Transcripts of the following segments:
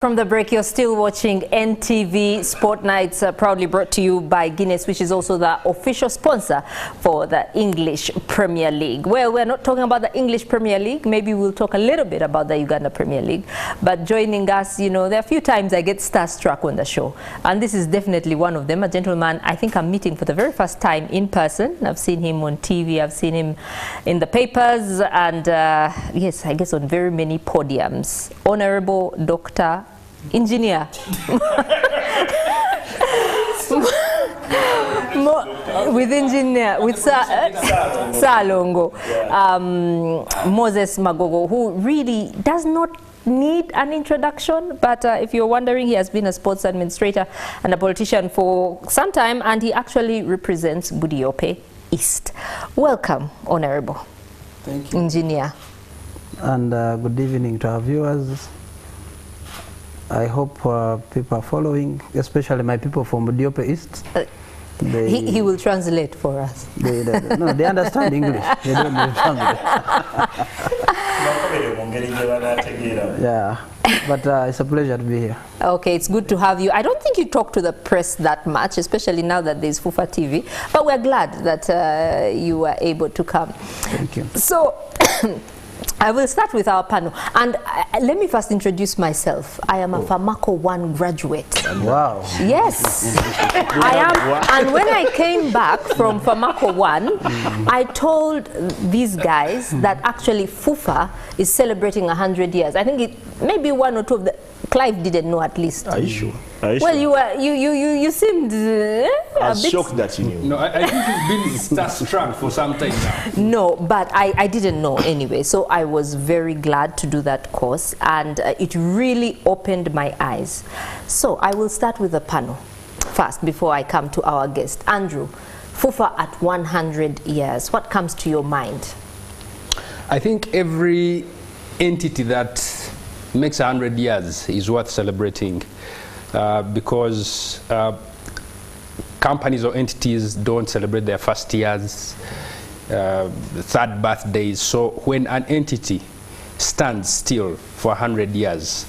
From the break, you're still watching NTV Sport Nights, proudly brought to you by Guinness, which is also the official sponsor for the English Premier League. Well, we're not talking about the English Premier League. Maybe we'll talk a little bit about the Uganda Premier League. But joining us, you know, there are a few times I get starstruck on the show. And this is definitely one of them. A gentleman I think I'm meeting for the very first time in person. I've seen him on TV. I've seen him in the papers. And yes, I guess on very many podiums. Honorable Dr. Engineer with Salongo, Moses Magogo, who really does not need an introduction, but if you're wondering, he has been a sports administrator and a politician for some time, and he actually represents Budiope East. Welcome, Honorable. Thank you. Engineer. And good evening to our viewers. I hope people are following, especially my people from Budiope East. He will translate for us. No, they understand English. They don't translate. Yeah, but it's a pleasure to be here. Okay, it's good to have you. I don't think you talk to the press that much, especially now that there's FUFA TV, but we're glad that you were able to come. Thank you. So, I will start with our panel, and let me first introduce myself. I am a Famako 1 graduate. Wow. Yes, I am. And when I came back from Famako 1, I told these guys that actually FUFA is celebrating 100 years. I think it maybe one or two of the Clive didn't know at least. Are you sure? Well, you seemed I was shocked that you knew. No, I think you've been starstruck for some time now. No, but I didn't know anyway, so I was very glad to do that course, and it really opened my eyes. So I will start with the panel first before I come to our guest. Andrew, FUFA at 100 years, what comes to your mind? I think every entity that makes 100 years is worth celebrating because companies or entities don't celebrate their first years, third birthdays. So when an entity stands still for 100 years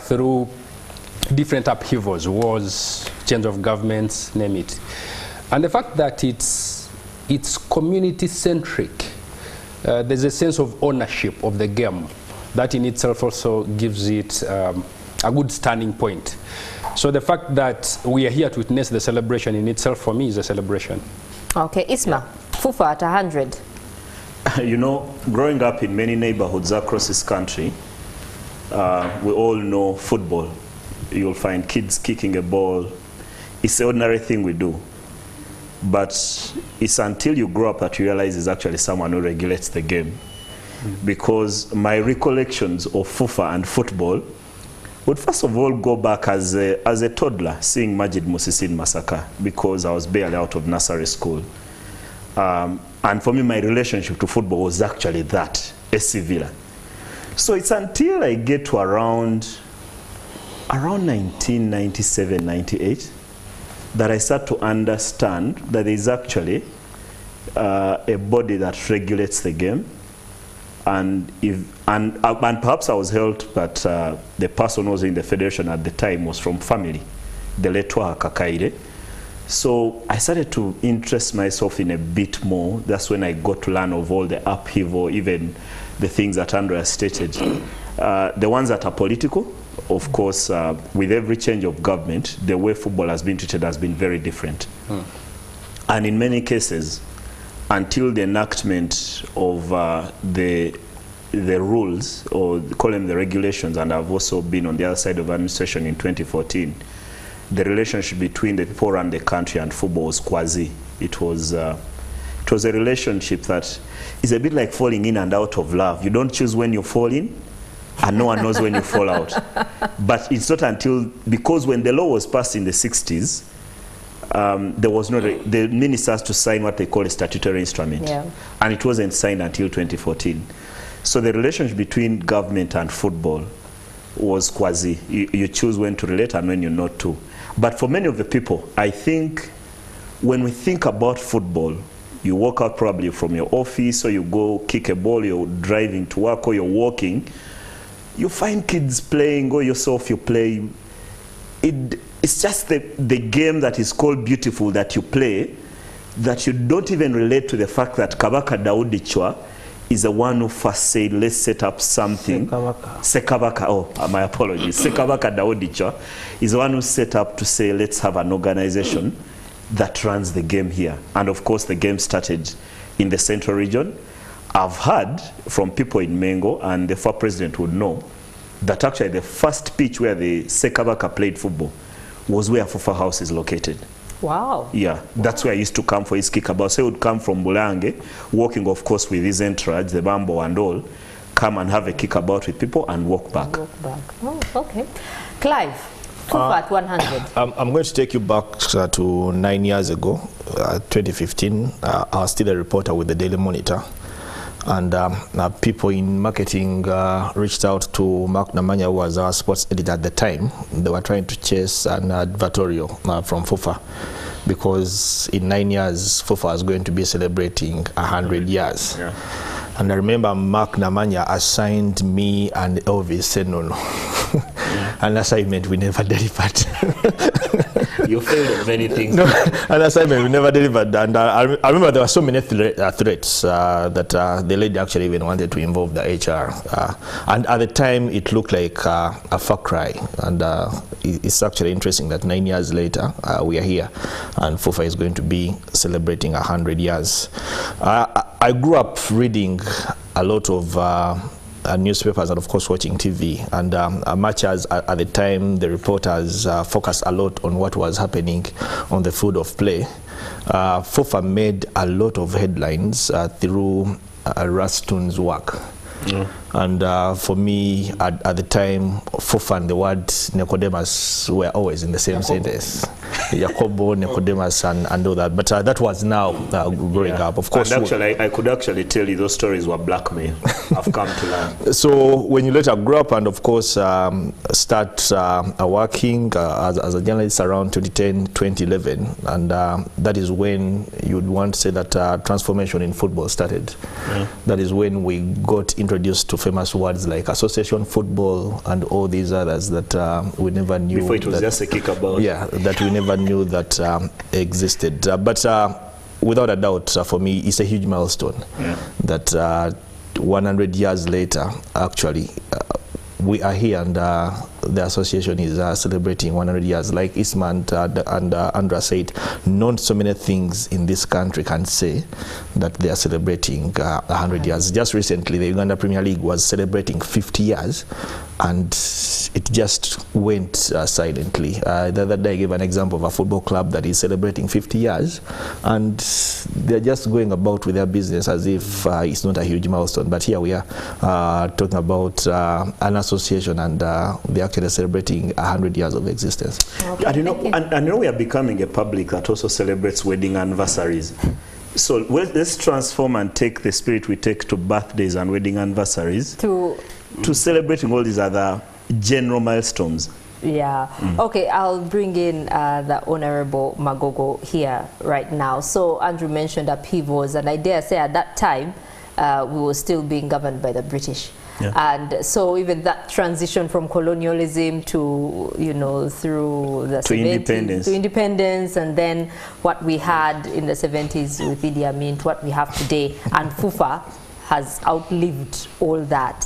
through different upheavals, wars, change of governments, name it, and the fact that it's community-centric, there's a sense of ownership of the game. That in itself also gives it a good starting point. So the fact that we are here to witness the celebration in itself, for me, is a celebration. Okay, Isma, FUFA at 100. You know, growing up in many neighborhoods across this country, we all know football. You'll find kids kicking a ball. It's the ordinary thing we do. But it's until you grow up that you realize it's actually someone who regulates the game. Because my recollections of FUFA and football would first of all go back as a toddler, seeing Majid Musisi in Masaka, because I was barely out of nursery school. And for me, my relationship to football was actually that, SC Villa. So it's until I get to around 1997, 98, that I start to understand that there is actually a body that regulates the game. And perhaps I was helped, but the person who was in the federation at the time was from family, the Letwa Kakaire. So I started to interest myself in a bit more. That's when I got to learn of all the upheaval, even the things that Andrea stated. The ones that are political, of course, with every change of government, the way football has been treated has been very different. And in many cases, until the enactment of the rules, or call them the regulations, and I've also been on the other side of administration in 2014, the relationship between the people around the country and football was quasi. It was a relationship that is a bit like falling in and out of love. You don't choose when you fall in, and no one knows when you fall out. But it's not until, because when the law was passed in the 60s, there was no, the ministers to sign what they call a statutory instrument, and it wasn't signed until 2014. So the relationship between government and football was quasi. You choose when to relate and when you're not to. But for many of the people, I think when we think about football, you walk out probably from your office, or you go kick a ball, you're driving to work, or you're walking, you find kids playing, or yourself you play. It's just the game that is called beautiful that you play, that you don't even relate to the fact that Kabaka Daudichwa is the one who first said, let's set up something. Sekabaka, oh, my apologies. Sekabaka Daudichwa is the one who set up to say, let's have an organization that runs the game here. And of course, the game started in the central region. I've heard from people in Mengo, and the FUFA president would know, that actually the first pitch where the Sekabaka played football was where FUFA House is located. Wow. Yeah, that's where I used to come for his kickabout. So he would come from Bulange, walking of course with his entourage, the bambo and all, come and have a kickabout with people and walk back. Oh, okay. Clive, FUFA at 100. I'm going to take you back to 9 years ago, 2015. I was still a reporter with the Daily Monitor. And people in marketing reached out to Mark Namanya, who was our sports editor at the time. They were trying to chase an advertorial from FUFA, because in 9 years, FUFA was going to be celebrating 100 years. Yeah. And I remember Mark Namanya assigned me and Elvis Senono. An assignment we never delivered. You failed at many things. No, an assignment we never delivered. And I remember there were so many threats that the lady actually even wanted to involve the HR. And at the time, it looked like a far cry. And it's actually interesting that 9 years later, we are here, and FUFA is going to be celebrating 100 years. I grew up reading a lot of newspapers and of course watching TV, and much as at the time the reporters focused a lot on what was happening on the field of play, FUFA made a lot of headlines through Rastun's work. Yeah. And for me, at the time, FUFA and the word Nicodemus were always in the same sentence. Jacobo, Nicodemus, and all that. But that was now growing up. Of course, and actually, I could actually tell you those stories were blackmail. I've come to learn. So when you later grow up and of course start working as a journalist around 2010, 2011, and that is when you'd want to say that transformation in football started. Yeah. That is when we got introduced to famous words like association football and all these others that we never knew. Before it was just a kickabout. Yeah, that we never knew that existed. But without a doubt, for me, it's a huge milestone. Yeah. That 100 years later, actually, we are here, and the association is celebrating 100 years. Like Isman and Andra said, not so many things in this country can say that they are celebrating 100 years. Just recently, the Uganda Premier League was celebrating 50 years, and it just went silently. The other day I gave an example of a football club that is celebrating 50 years, and they're just going about with their business as if it's not a huge milestone. But here we are talking about an association, and they're actually celebrating 100 years of existence. Okay. And you know we are becoming a public that also celebrates wedding anniversaries. So let's transform and take the spirit we take to birthdays and wedding anniversaries to celebrating all these other general milestones. Yeah. Okay, I'll bring in the Honorable Magogo here right now. So Andrew mentioned upheavals, and I dare say at that time we were still being governed by the British. Yeah. And so even that transition from colonialism to, you know, through the 70s to independence, and then what we had in the 70s with Idi Amin to what we have today, and FUFA has outlived all that.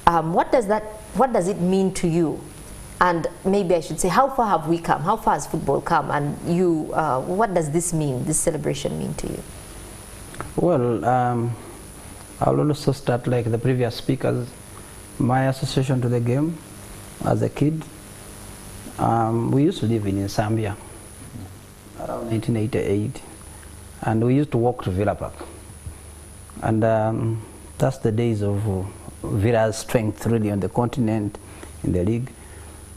What does it mean to you? And maybe I should say, how far have we come? How far has football come? And you, what does this mean, this celebration mean to you? Well, I'll also start like the previous speakers. My association to the game as a kid, we used to live in Zambia around 1988, and we used to walk to Villa Park. And that's the days of Villa's strength really on the continent, in the league.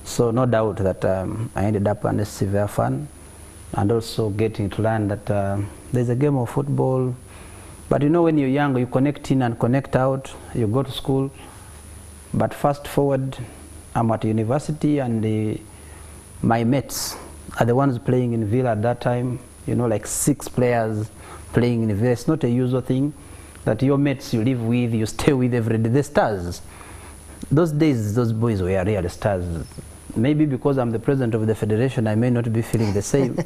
So no doubt that I ended up under severe fun, and also getting to learn that there's a game of football. But you know, when you're young, you connect in and connect out, you go to school. But fast forward, I'm at university, and my mates are the ones playing in Villa at that time. You know, like 6 players playing in Villa. It's not a usual thing that your mates you live with, you stay with every day. The stars. those days, those boys were real stars. Maybe because I'm the president of the federation, I may not be feeling the same.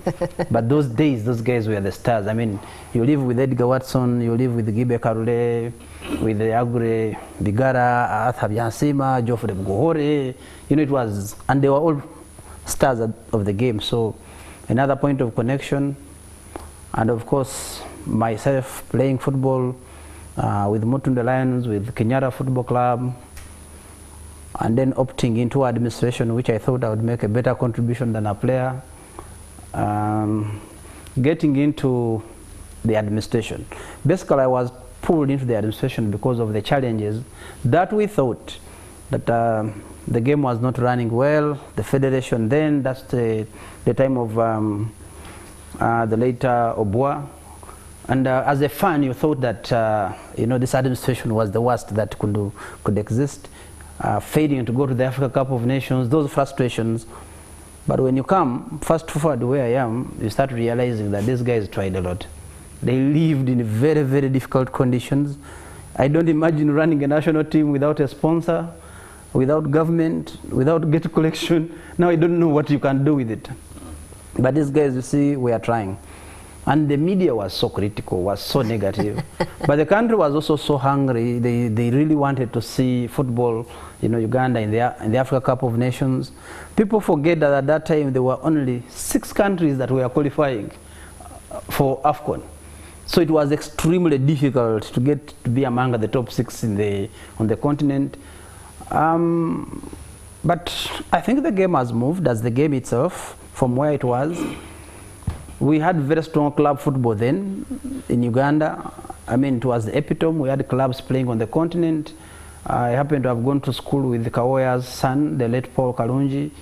But those days, those guys were the stars. I mean, you live with Edgar Watson, you live with Gibe Karule, with Agure Bigara, Arthur Yansima, Geoffrey Mgohore. You know, it was, and they were all stars of the game. So another point of connection. And of course, myself playing football with Mutunde Lions, with Kenyatta Football Club, and then opting into administration, which I thought I would make a better contribution than a player. Getting into the administration. Basically, I was pulled into the administration because of the challenges that we thought that the game was not running well. The federation then, that's the time of the later Obua. And as a fan, you thought that you know, this administration was the worst that could exist. Failing to go to the Africa Cup of Nations, those frustrations. But when you come fast forward where I am, you start realizing that these guys tried a lot. They lived in very, very difficult conditions. I don't imagine running a national team without a sponsor, without government, without gate collection. Now I don't know what you can do with it. But these guys, you see, we are trying. And the media was so critical, was so negative. But the country was also so hungry. They really wanted to see football, you know, Uganda in the Africa Cup of Nations. People forget that at that time there were only 6 countries that were qualifying for AFCON. So it was extremely difficult to get to be among the top 6 on the continent. But I think the game has moved as the game itself from where it was. We had very strong club football then in Uganda. I mean, it was the epitome. We had clubs playing on the continent. I happened to have gone to school with Kawoya's son, the late Paul Kalungi.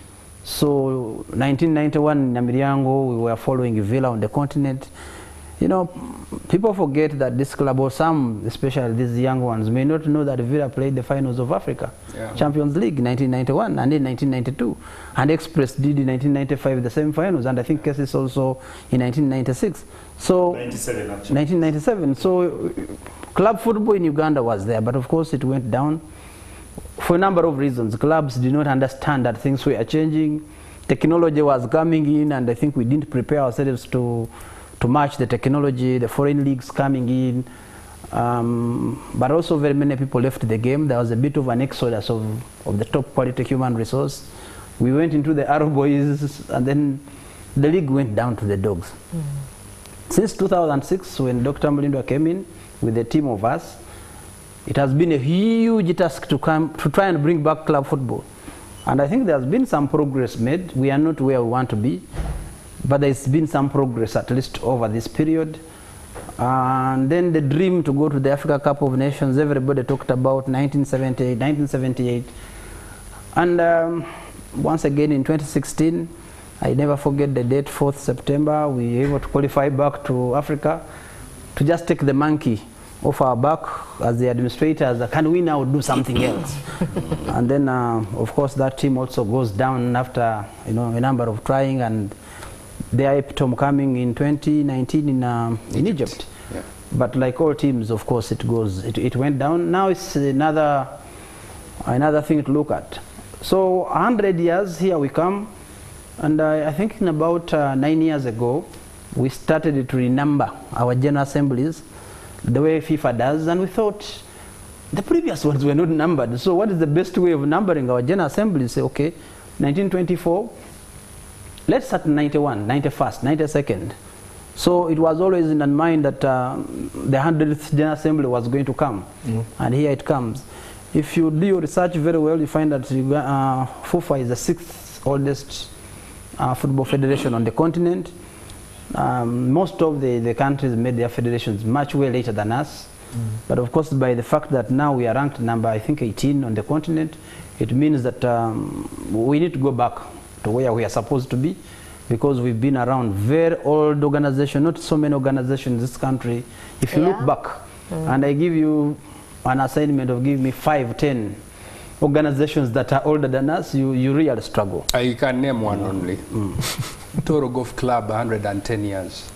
So 1991 in Namiriango, we were following Villa on the continent. You know, people forget that this club, or some, especially these young ones, may not know that Villa played the finals of Africa, Champions League in 1991 and in 1992. And Express did in 1995 the same finals, and I think Cases also in 1996. So 97 actually. 1997. So club football in Uganda was there, but of course it went down for a number of reasons. Clubs did not understand that things were changing. Technology was coming in, and I think we didn't prepare ourselves to match the technology, the foreign leagues coming in, but also very many people left the game. There was a bit of an exodus of the top quality human resource. We went into the Arrow Boys, and then the league went down to the dogs. Since 2006, when Dr. Mulindwa came in with a team of us, it has been a huge task to try and bring back club football. And I think there has been some progress made. We are not where we want to be, but there's been some progress at least over this period. And then the dream to go to the Africa Cup of Nations, everybody talked about 1978. And once again in 2016, I never forget the date, 4th September, we were able to qualify back to Africa to just take the monkey off our back as the administrators. Can we now do something else? And then, of course, that team also goes down after, you know, a number of trying, and their epitome coming in 2019 in Egypt. Yeah. But like all teams, of course, it went down. Now it's another thing to look at. So 100 years, here we come. And I think in about 9 years ago, we started to renumber our general assemblies the way FIFA does. And we thought the previous ones were not numbered. So what is the best way of numbering our general assemblies? Say, okay, 1924, let's start 91, 91st, 92nd. So it was always in mind that the 100th General Assembly was going to come. And here it comes. If you do your research very well, you find that FUFA is the 6th oldest football federation on the continent. Most of the countries made their federations much way later than us. But of course, by the fact that now we are ranked number, I think, 18 on the continent, it means that we need to go back to where we are supposed to be, because we've been around very old organizations, not so many organizations in this country. If you look back, and I give you an assignment of give me 5, 10 organizations that are older than us, you really struggle. You can name one only. Toro Golf Club, 110 years.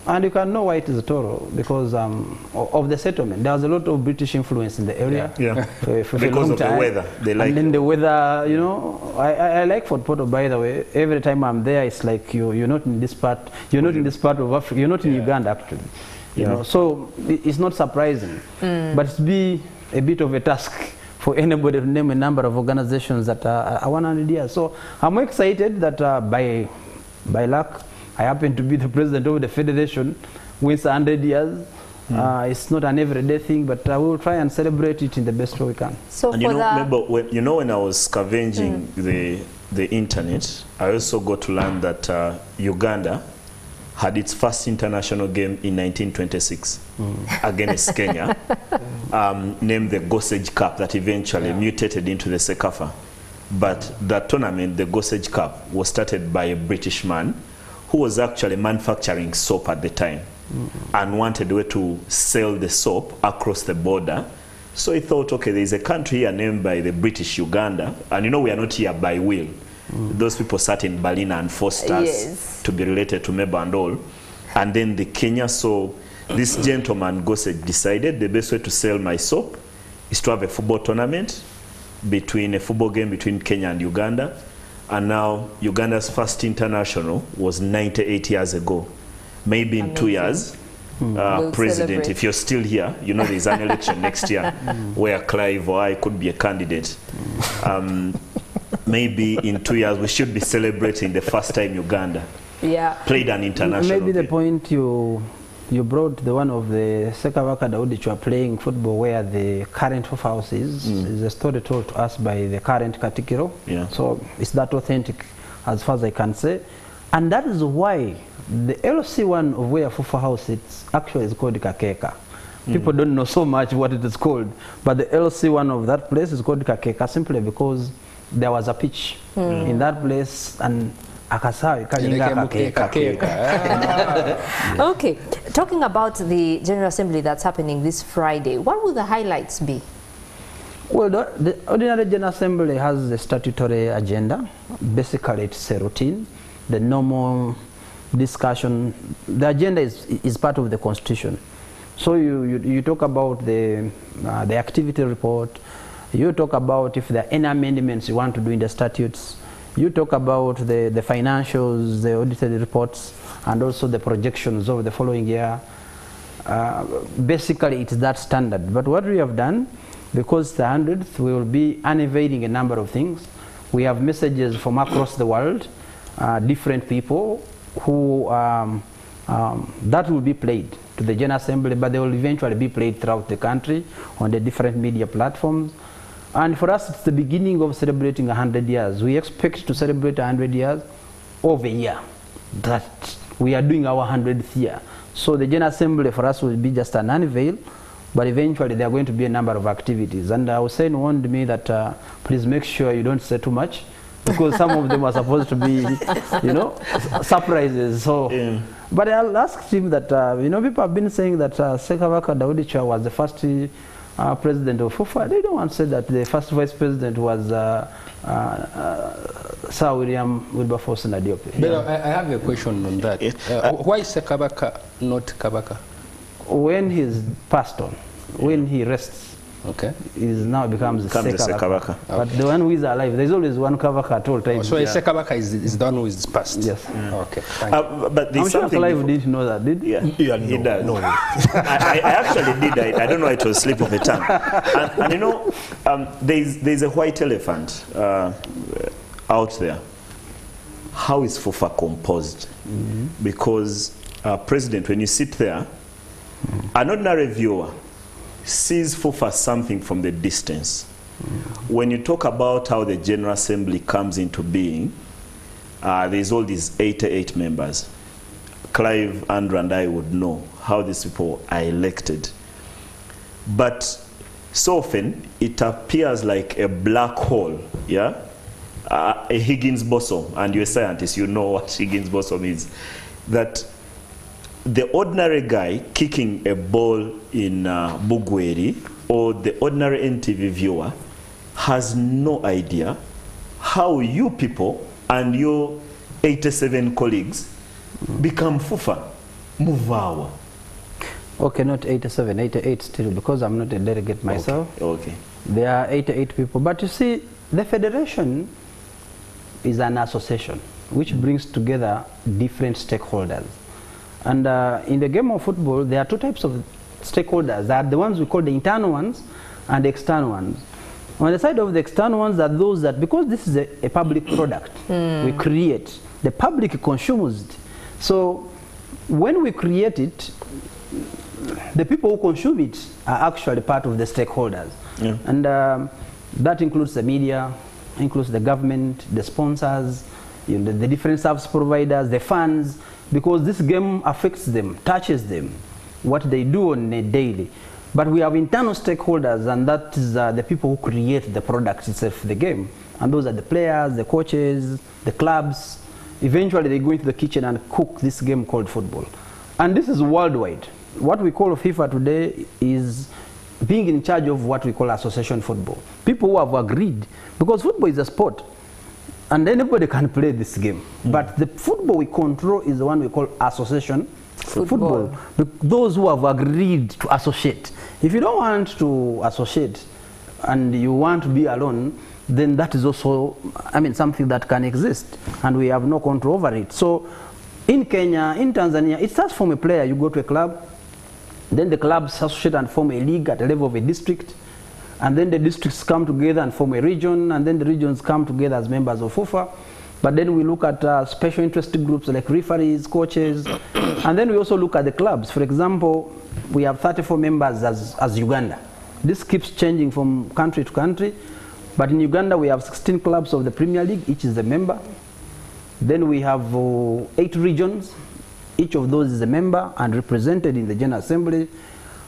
And you can know why it is Toro, because of the settlement. There was a lot of British influence in the area. Yeah. For a Because long of the time. weather. They like and then the weather, you know, I like Fort Portal, by the way. Every time I'm there, it's like you're not in this part, you're not in this part of Africa, you're not in Uganda, actually. You know, so it's not surprising. But it's be a bit of a task for anybody to name a number of organizations that are 100 years. So I'm excited that by luck, I happen to be the president of the federation, wins 100 years. It's not an everyday thing, but we will try and celebrate it in the best way we can. So and remember when I was scavenging the internet, I also got to learn that Uganda had its first international game in 1926 against Kenya, named the Gossage Cup, that eventually mutated into the Sekafa. But that tournament, the Gossage Cup, was started by a British man who was actually manufacturing soap at the time and wanted a way to sell the soap across the border. So he thought, okay, there's a country here named by the British Uganda, and you know we are not here by will. Those people sat in Berlin and forced us to be related to Meba and all. And then the Kenya, so this gentleman Gossage decided the best way to sell my soap is to have a football tournament, a football game between Kenya and Uganda. And now Uganda's first international was 98 years ago. Maybe in 2 years, we'll President, celebrate. if you're still here, you know there's an election next year where Clive or I could be a candidate. Maybe in 2 years we should be celebrating the first time Uganda played an international Maybe the game. point you brought, the one of the Sekawaka Daudich playing football where the current FUFA house is a story told to us by the current Katikiro. So it's that authentic as far as I can say. And that is why the LC1 of where FUFA house actually is called Kakeka. People don't know so much what it is called, but the LC1 of that place is called Kakeka simply because there was a pitch in that place, and Okay, talking about the General Assembly that's happening this Friday, what will the highlights be? Well, the Ordinary General Assembly has a statutory agenda. Basically, it's a routine. The normal discussion, the agenda is part of the Constitution. So you talk about the activity report, you talk about if there are any amendments you want to do in the statutes, you talk about the financials, the audited reports, and also the projections of the following year. Basically, it's that standard. But what we have done, because the 100th, we will be unveiling a number of things. We have messages from across the world, different people who that will be played to the General Assembly, but they will eventually be played throughout the country on the different media platforms. And for us, it's the beginning of celebrating 100 years. We expect to celebrate 100 years of a year that we are doing our 100th year. So the General Assembly for us will be just an unveil, but eventually there are going to be a number of activities. And Hussein warned me that please make sure you don't say too much, because some of them are supposed to be, you know, surprises. So, but I'll ask him that, you know, people have been saying that Sekawaka Daudicha was the first president of FUFA. They don't want to say that the first vice president was Sir William Wilberforce Nadiope. But I have a question on that. Why Sekabaka, not Kabaka? When he's passed on, when he rests, he now becomes Sekabaka. But the one who is alive, there's always one Kabaka at all times. So Sekabaka is the one who is passed? Yes. Okay. I'm But there's sure something Clive didn't know that, did he? Yeah, he does. No. I actually did. I don't know, it was slip of the tongue. And you know, there's a white elephant out there. How is FUFA composed? Because President, when you sit there, an ordinary viewer sees FUFA as something from the distance. When you talk about how the General Assembly comes into being, there's all these 88 members. Clive, Andrew, and I would know how these people are elected. But so often, it appears like a black hole, a Higgins boson, and you're a scientist, you know what Higgins boson is. That the ordinary guy kicking a ball in Bugweri, or the ordinary NTV viewer, has no idea how you people and your 87 colleagues become FUFA. Muvawa. Okay, not 87, 88 still, because I'm not a delegate myself. Okay. There are 88 people. But you see, the federation is an association which brings together different stakeholders. And in the game of football, there are two types of stakeholders. There are the ones we call the internal ones and the external ones. On the side of the external ones are those that, because this is a public product we create, the public consumes it. So when we create it, the people who consume it are actually part of the stakeholders. Yeah. And that includes the media, includes the government, the sponsors, the different service providers, the fans, because this game affects them, touches them, what they do on a daily. But we have internal stakeholders, and that is the people who create the product itself, the game. And those are the players, the coaches, the clubs. Eventually they go into the kitchen and cook this game called football. And this is worldwide. What we call FIFA today is being in charge of what we call association football. People who have agreed, because football is a sport, and anybody can play this game. But the football we control is the one we call association football. Those who have agreed to associate. If you don't want to associate and you want to be alone, then that is also, I mean, something that can exist, and we have no control over it. So in Kenya, in Tanzania, it starts from a player. You go to a club, then the clubs associate and form a league at the level of a district, and then the districts come together and form a region, and then the regions come together as members of FUFA. But then we look at special interest groups like referees, coaches, and then we also look at the clubs. For example, we have 34 members as Uganda. This keeps changing from country to country, but in Uganda we have 16 clubs of the Premier League, each is a member. Then we have 8 regions, each of those is a member and represented in the General Assembly.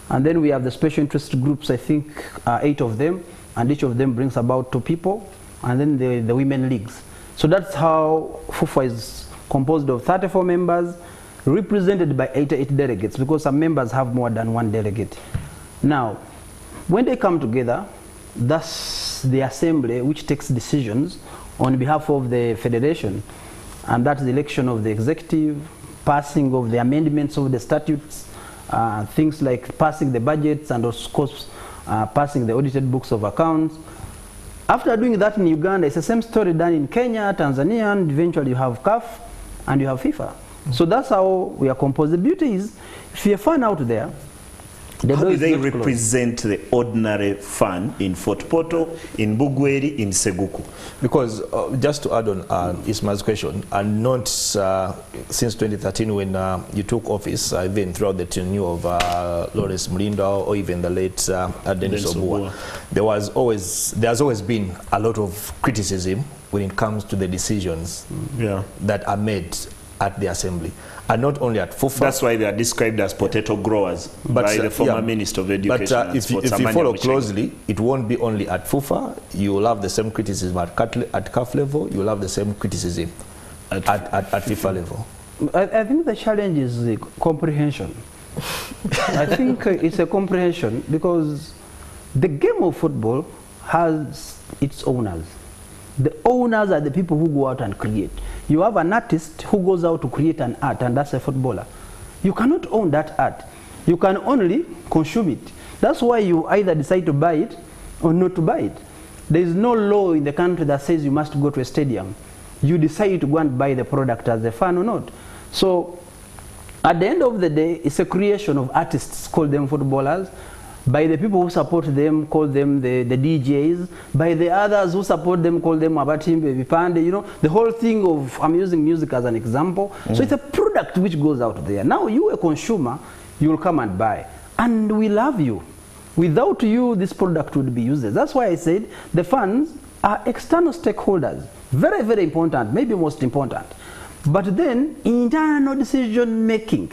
And then we have the special interest groups, I think 8 of them, and each of them brings about 2 people, and then the women leagues. So that's how FUFA is composed of 34 members, represented by 88 delegates, because some members have more than 1 delegate. Now, when they come together, that's the assembly which takes decisions on behalf of the federation, and that's the election of the executive, passing of the amendments of the statutes, things like passing the budgets, and of course passing the audited books of accounts. After doing that in Uganda, it's the same story done in Kenya, Tanzania, and eventually you have CAF and you have FIFA. So that's how we are composed. The beauty is, if you're a fan out there, how do they represent the ordinary fan in Fort Portal, in Bugweri, in Seguku? Because just to add on Ismail's question, and not since 2013 when you took office, even throughout the tenure of Lawrence Mlinda or even the late Dennis Obua, there's always been a lot of criticism when it comes to the decisions that are made at the assembly. And not only at FUFA. That's why they are described as potato growers by the former Minister of Education. But if you follow closely, it won't be only at FUFA. You will have the same criticism at CAF level. You will have the same criticism at FIFA level. I think the challenge is the comprehension. I think it's a comprehension, because the game of football has its owners. The owners are the people who go out and create. You have an artist who goes out to create an art, and that's a footballer. You cannot own that art. You can only consume it. That's why you either decide to buy it or not to buy it. There is no law in the country that says you must go to a stadium. You decide to go and buy the product as a fan or not. So at the end of the day, it's a creation of artists, call them footballers, by the people who support them, call them the DJs, by the others who support them, call them Abatimbe, Vipande, you know, the whole thing of, I'm using music as an example. So it's a product which goes out there. Now you, a consumer, you'll come and buy, and we love you. Without you, this product would be useless. That's why I said the fans are external stakeholders. Very, very important, maybe most important. But then internal decision making,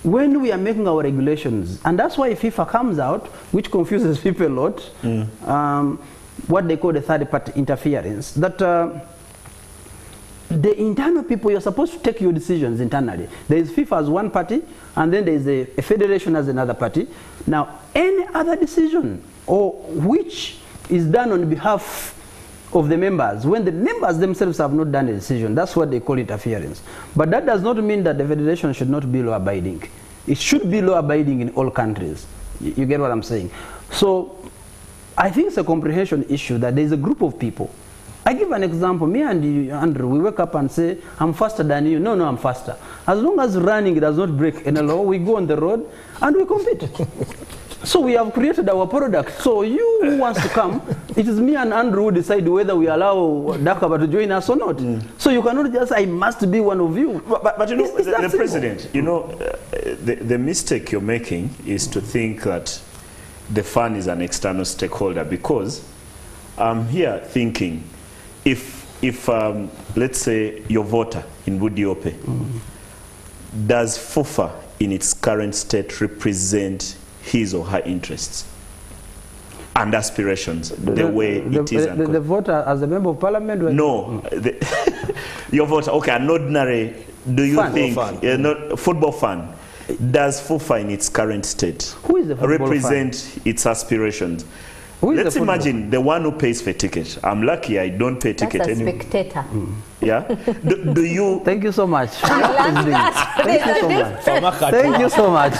when we are making our regulations, and that's why FIFA comes out, which confuses people a lot, what they call the third-party interference, that the internal people, you're supposed to take your decisions internally. There is FIFA as one party, and then there is a federation as another party. Now, any other decision, or which is done on behalf of the members, when the members themselves have not done a decision, that's what they call interference. But that does not mean that the federation should not be law-abiding. It should be law-abiding in all countries. You get what I'm saying? So I think it's a comprehension issue that there's a group of people. I give an example. Me and you, Andrew, we wake up and say, I'm faster than you. No, I'm faster. As long as running does not break any law, we go on the road and we compete. So we have created our product. So you who wants to come, it is me and Andrew who decide whether we allow Dakaba to join us or not. So you cannot just say, I must be one of you. But you know, the president, you know, the mistake you're making is to think that the fund is an external stakeholder, because I'm here thinking, if let's say your voter in Budiope, does FUFA in its current state represent his or her interests and aspirations the way it is? The voter as a member of parliament? No, your voter, okay, an ordinary, do you think, football fan, does FUFA in its current state represent its aspirations? Let's imagine the one who pays for ticket. I'm lucky I don't pay ticket anymore. That's a spectator. Yeah? Do you... Thank you so much. Thank Thank you so much.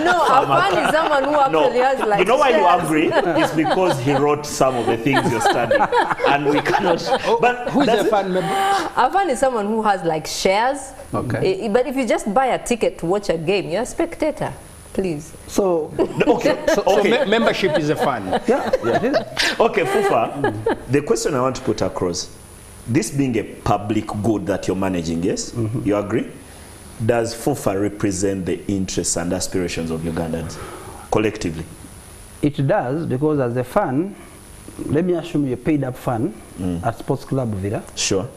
No, a fan is someone who actually has like... You know why you're angry? It's because he wrote some of the things you're studying. And we cannot... But who's a fan member? A fan is someone who has like shares. Okay. But if you just buy a ticket to watch a game, you're a spectator. Please. So, so membership is a fun. Yeah. Okay, FUFA, the question I want to put across, this being a public good that you're managing, yes? You agree? Does FUFA represent the interests and aspirations of Ugandans collectively? It does, because as a fan, let me assume you're paid up fan at Sports Club Villa. Sure.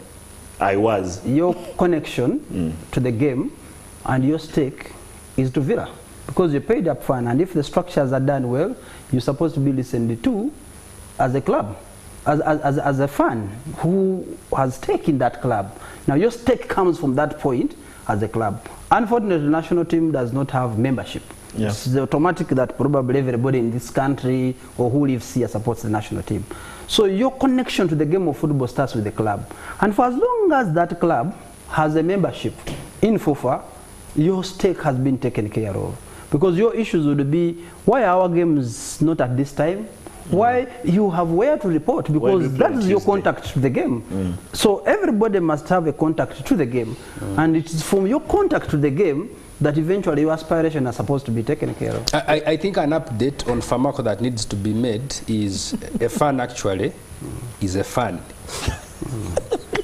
I was. Your connection to the game and your stake is to Villa. Because you're paid up fan, and if the structures are done well, you're supposed to be listened to as a club, as a fan who has stake in that club. Now your stake comes from that point as a club. Unfortunately, the national team does not have membership. Yeah. It's automatic that probably everybody in this country or who lives here supports the national team. So your connection to the game of football starts with the club. And for as long as that club has a membership in FUFA, your stake has been taken care of. Because your issues would be, why are our games not at this time? Why you have where to report? Because that is your contact to the game. So everybody must have a contact to the game. And it is from your contact to the game that eventually your aspiration are supposed to be taken care of. I think an update on Famako that needs to be made is a fan actually is a fan.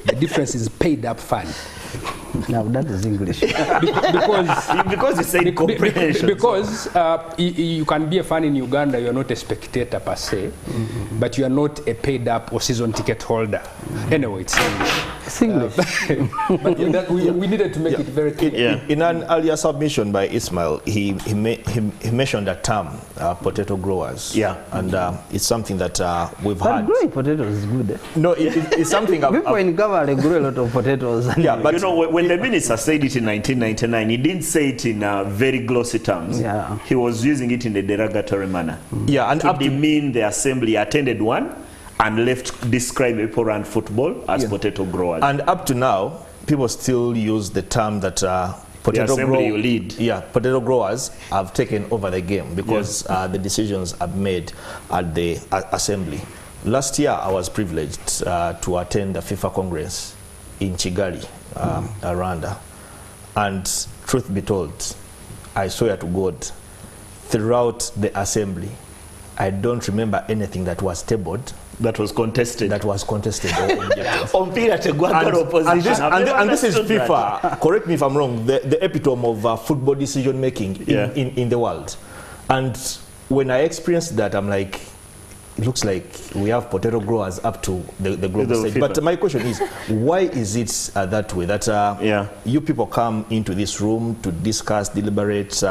The difference is paid up fan. Now that is English. because you said comprehension. Because you can be a fan in Uganda, you're not a spectator per se, but you are not a paid up or season ticket holder. Anyway, it's English. It's English. But we needed to make it very clear. In an earlier submission by Ismail, he mentioned the term potato growers. Yeah. And it's something that we've But had. growing potatoes is good. No, it's something People in Gavale grow a lot of potatoes. Yeah, but you know, when the minister said it in 1999, he didn't say it in very glossy terms. Yeah. He was using it in a derogatory manner. yeah, and To up to, demean the assembly. He attended one and left describe people around football as potato growers. and up to now, people still use the term that potato assembly you lead. Yeah, potato growers have taken over the game because the decisions are made at the assembly. Last year, I was privileged to attend the FIFA Congress in Kigali, Rwanda, and truth be told, I swear to God, throughout the assembly, I don't remember anything that was tabled, that was contested. that was contested or objected. And this is FIFA, correct me if I'm wrong, the epitome of football decision making in the world. And when I experienced that, I'm like, it looks like we have potato growers up to the global stage. But my question is, why is it that way? That you people come into this room to discuss, deliberate,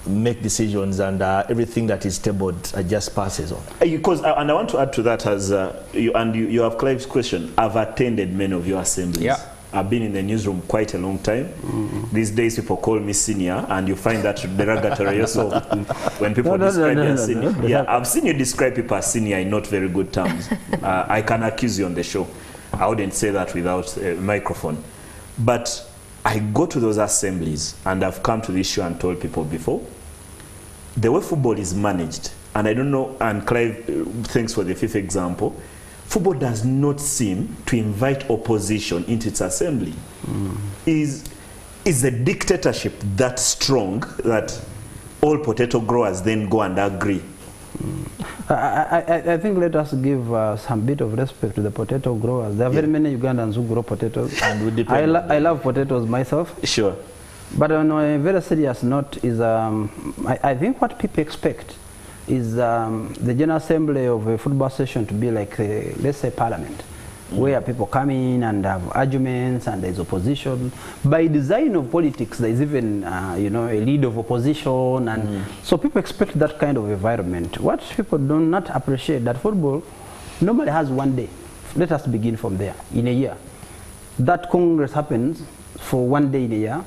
make decisions, and everything that is tabled just passes on? Because, and I want to add to that, as you have Clive's question, I've attended many of your assemblies. Yeah. I've been in the newsroom quite a long time. These days people call me senior, and you find that derogatory also when people describe you as senior. Yeah, I've seen you describe people as senior in not very good terms. I can accuse you on the show. I wouldn't say that without a microphone. But I go to those assemblies, and I've come to this show and told people before, the way football is managed, and I don't know, and Clive, thanks for the FIFA example, football does not seem to invite opposition into its assembly. Is the dictatorship that strong that all potato growers then go and agree? I think let us give some bit of respect to the potato growers. There are very many Ugandans who grow potatoes. And I love potatoes myself. Sure. But on a very serious note is, I think what people expect is the General Assembly of a football session to be like, let's say, Parliament, where people come in and have arguments and there's opposition. By design of politics, there's even, you know, a lead of opposition, and so people expect that kind of environment. What people do not appreciate, that football normally has one day. Let us begin from there, in a year. That Congress happens for one day in a year,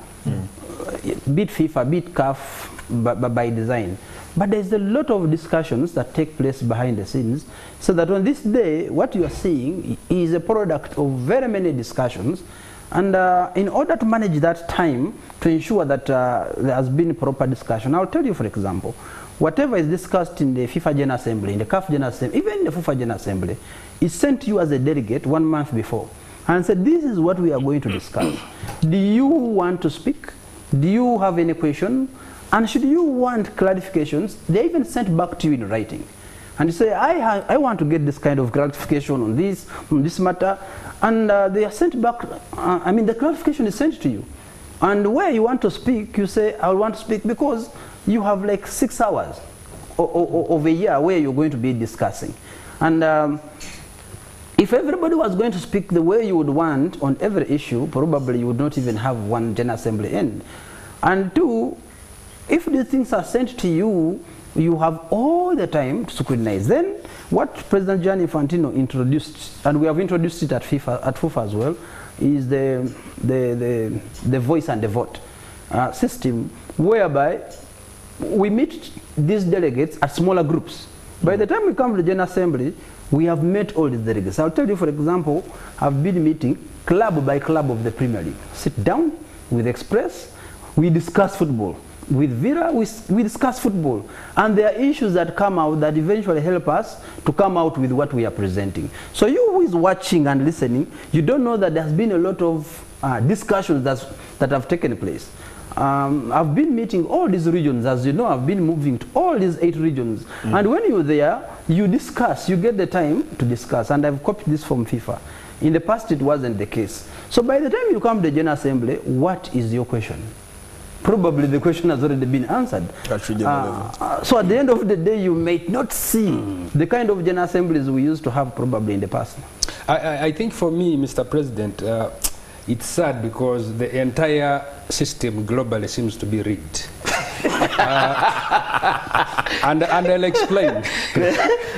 beat FIFA, beat CAF by design. But there's a lot of discussions that take place behind the scenes, so that on this day, what you are seeing is a product of very many discussions. And in order to manage that time, to ensure that there has been proper discussion, I'll tell you, for example, whatever is discussed in the FIFA General Assembly, in the CAF General Assembly, even in the FUFA General Assembly, is sent to you as a delegate 1 month before, and said, this is what we are going to discuss. Do you want to speak? Do you have any question? And should you want clarifications, they even sent back to you in writing. And you say, I want to get this kind of clarification on this matter. And they are sent back, I mean, the clarification is sent to you. And where you want to speak, you say, I want to speak, because you have like 6 hours of a year where you're going to be discussing. And if everybody was going to speak the way you would want on every issue, probably you would not even have one General Assembly end. And 2, if these things are sent to you, you have all the time to scrutinize. Then what President Gianni Infantino introduced, and we have introduced it at FUFA as well, is the voice and the vote system, whereby we meet these delegates at smaller groups. By the time we come to the General Assembly, we have met all these delegates. I'll tell you, for example, I've been meeting club by club of the Premier League. Sit down with Express, we discuss football. With Vera, we discuss football. And there are issues that come out that eventually help us to come out with what we are presenting. So you who is watching and listening, you don't know that there has been a lot of discussions that have taken place. I've been meeting all these regions. As you know, I've been moving to all these 8 regions. And when you're there, you discuss, you get the time to discuss. And I've copied this from FIFA. In the past, it wasn't the case. So by the time you come to the General Assembly, what is your question? Probably the question has already been answered. So at the end of the day, you may not see the kind of General Assemblies we used to have probably in the past. I think for me, Mr. President, it's sad because the entire system globally seems to be rigged. And I'll explain.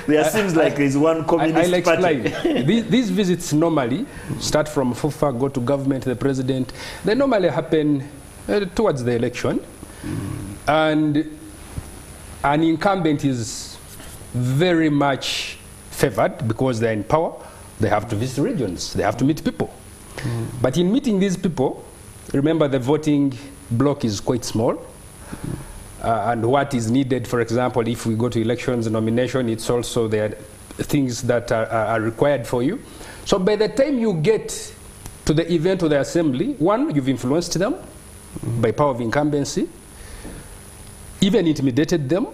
There seems like there's one communist I'll explain. party. These visits normally start from FUFA, go to government, the president. They normally happen towards the election, and an incumbent is very much favored because they're in power. They have to visit regions, they have to meet people. But in meeting these people, remember the voting block is quite small, and what is needed, for example, if we go to elections, nomination, it's also there things that are required for you. So by the time you get to the event or the assembly, 1, you've influenced them by power of incumbency, even intimidated them,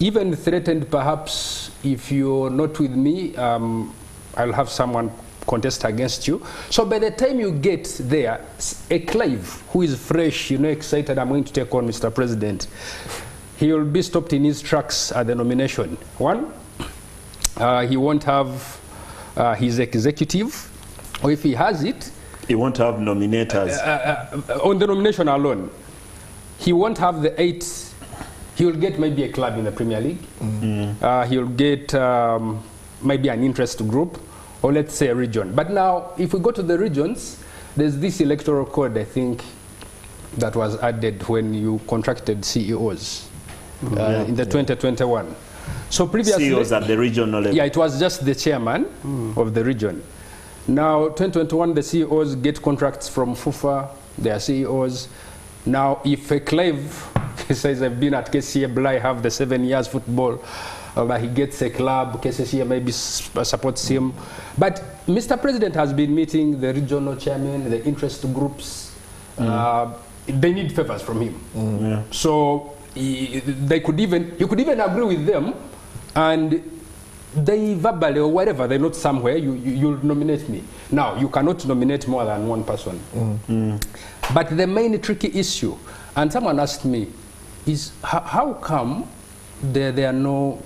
even threatened, perhaps, if you're not with me, I'll have someone contest against you. So by the time you get there, a Clive who is fresh, you know, excited, I'm going to take on Mr. President, he will be stopped in his tracks at the nomination. 1, he won't have his executive, or if he has it, He won't have nominators. On the nomination alone, he won't have the 8. He will get maybe a club in the Premier League. He will get maybe an interest group, or let's say a region. But now, if we go to the regions, there's this electoral code, I think, that was added when you contracted CEOs in the 2021. So previously, CEOs at the regional level. yeah, it was just the chairman of the region. Now, 2021, the CEOs get contracts from FUFA, their CEOs. Now, if a Clive says, I've been at KCA Bly, have the 7 years football, he gets a club, KCA maybe supports him. But Mr. President has been meeting the regional chairman, the interest groups. They need favors from him. Yeah. So you could even agree with them, and they verbally or whatever, they note somewhere, you'll nominate me. Now, you cannot nominate more than one person. But the main tricky issue, and someone asked me, is how come there are no,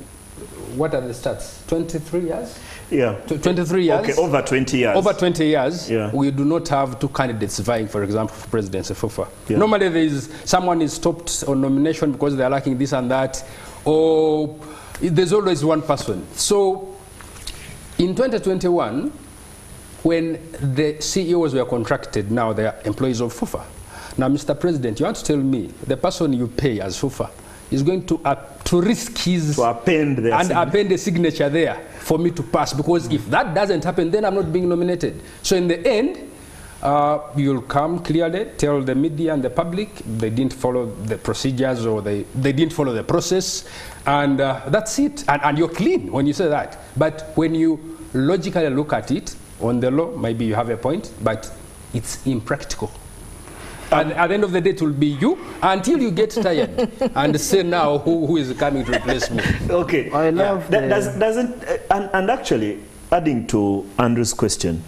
what are the stats, 23 years? Yeah. 23 years. Okay, over 20 years. Over 20 years, yeah. We do not have two candidates vying, for example, for presidency of FUFA. Yeah. Normally, someone is stopped on nomination because they are lacking this and that, or there's always one person. So, in 2021, when the CEOs were contracted, now they are employees of FUFA. Now, Mr. President, you want to tell me the person you pay as FUFA is going to risk his... To append the signature there for me to pass, because if that doesn't happen, then I'm not being nominated. So in the end, you'll come clearly, tell the media and the public they didn't follow the procedures, or they didn't follow the process, and that's it. And you're clean when you say that. But when you logically look at it, on the law, maybe you have a point, but it's impractical. And at the end of the day, it will be you until you get tired and say now who is coming to replace me. Okay. I love and actually, adding to Andrew's question,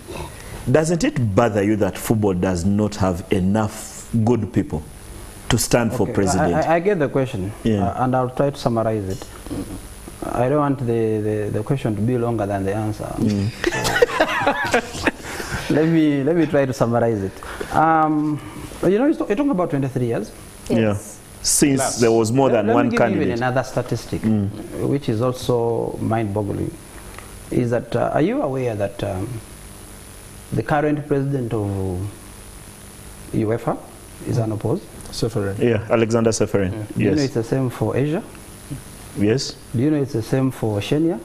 doesn't it bother you that football does not have enough good people to stand for president? I get the question, and I'll try to summarize it. I don't want the question to be longer than the answer. So let me try to summarize it. You know, you're talking about 23 years. Yes. Yeah. Since there was more than one candidate. Let me give you another statistic, which is also mind-boggling. Is that are you aware that the current president of UEFA is unopposed? Seferin. Yeah, Alexander Seferin. Yeah. Do you know it's the same for Asia? Yes. Do you know it's the same for Oceania?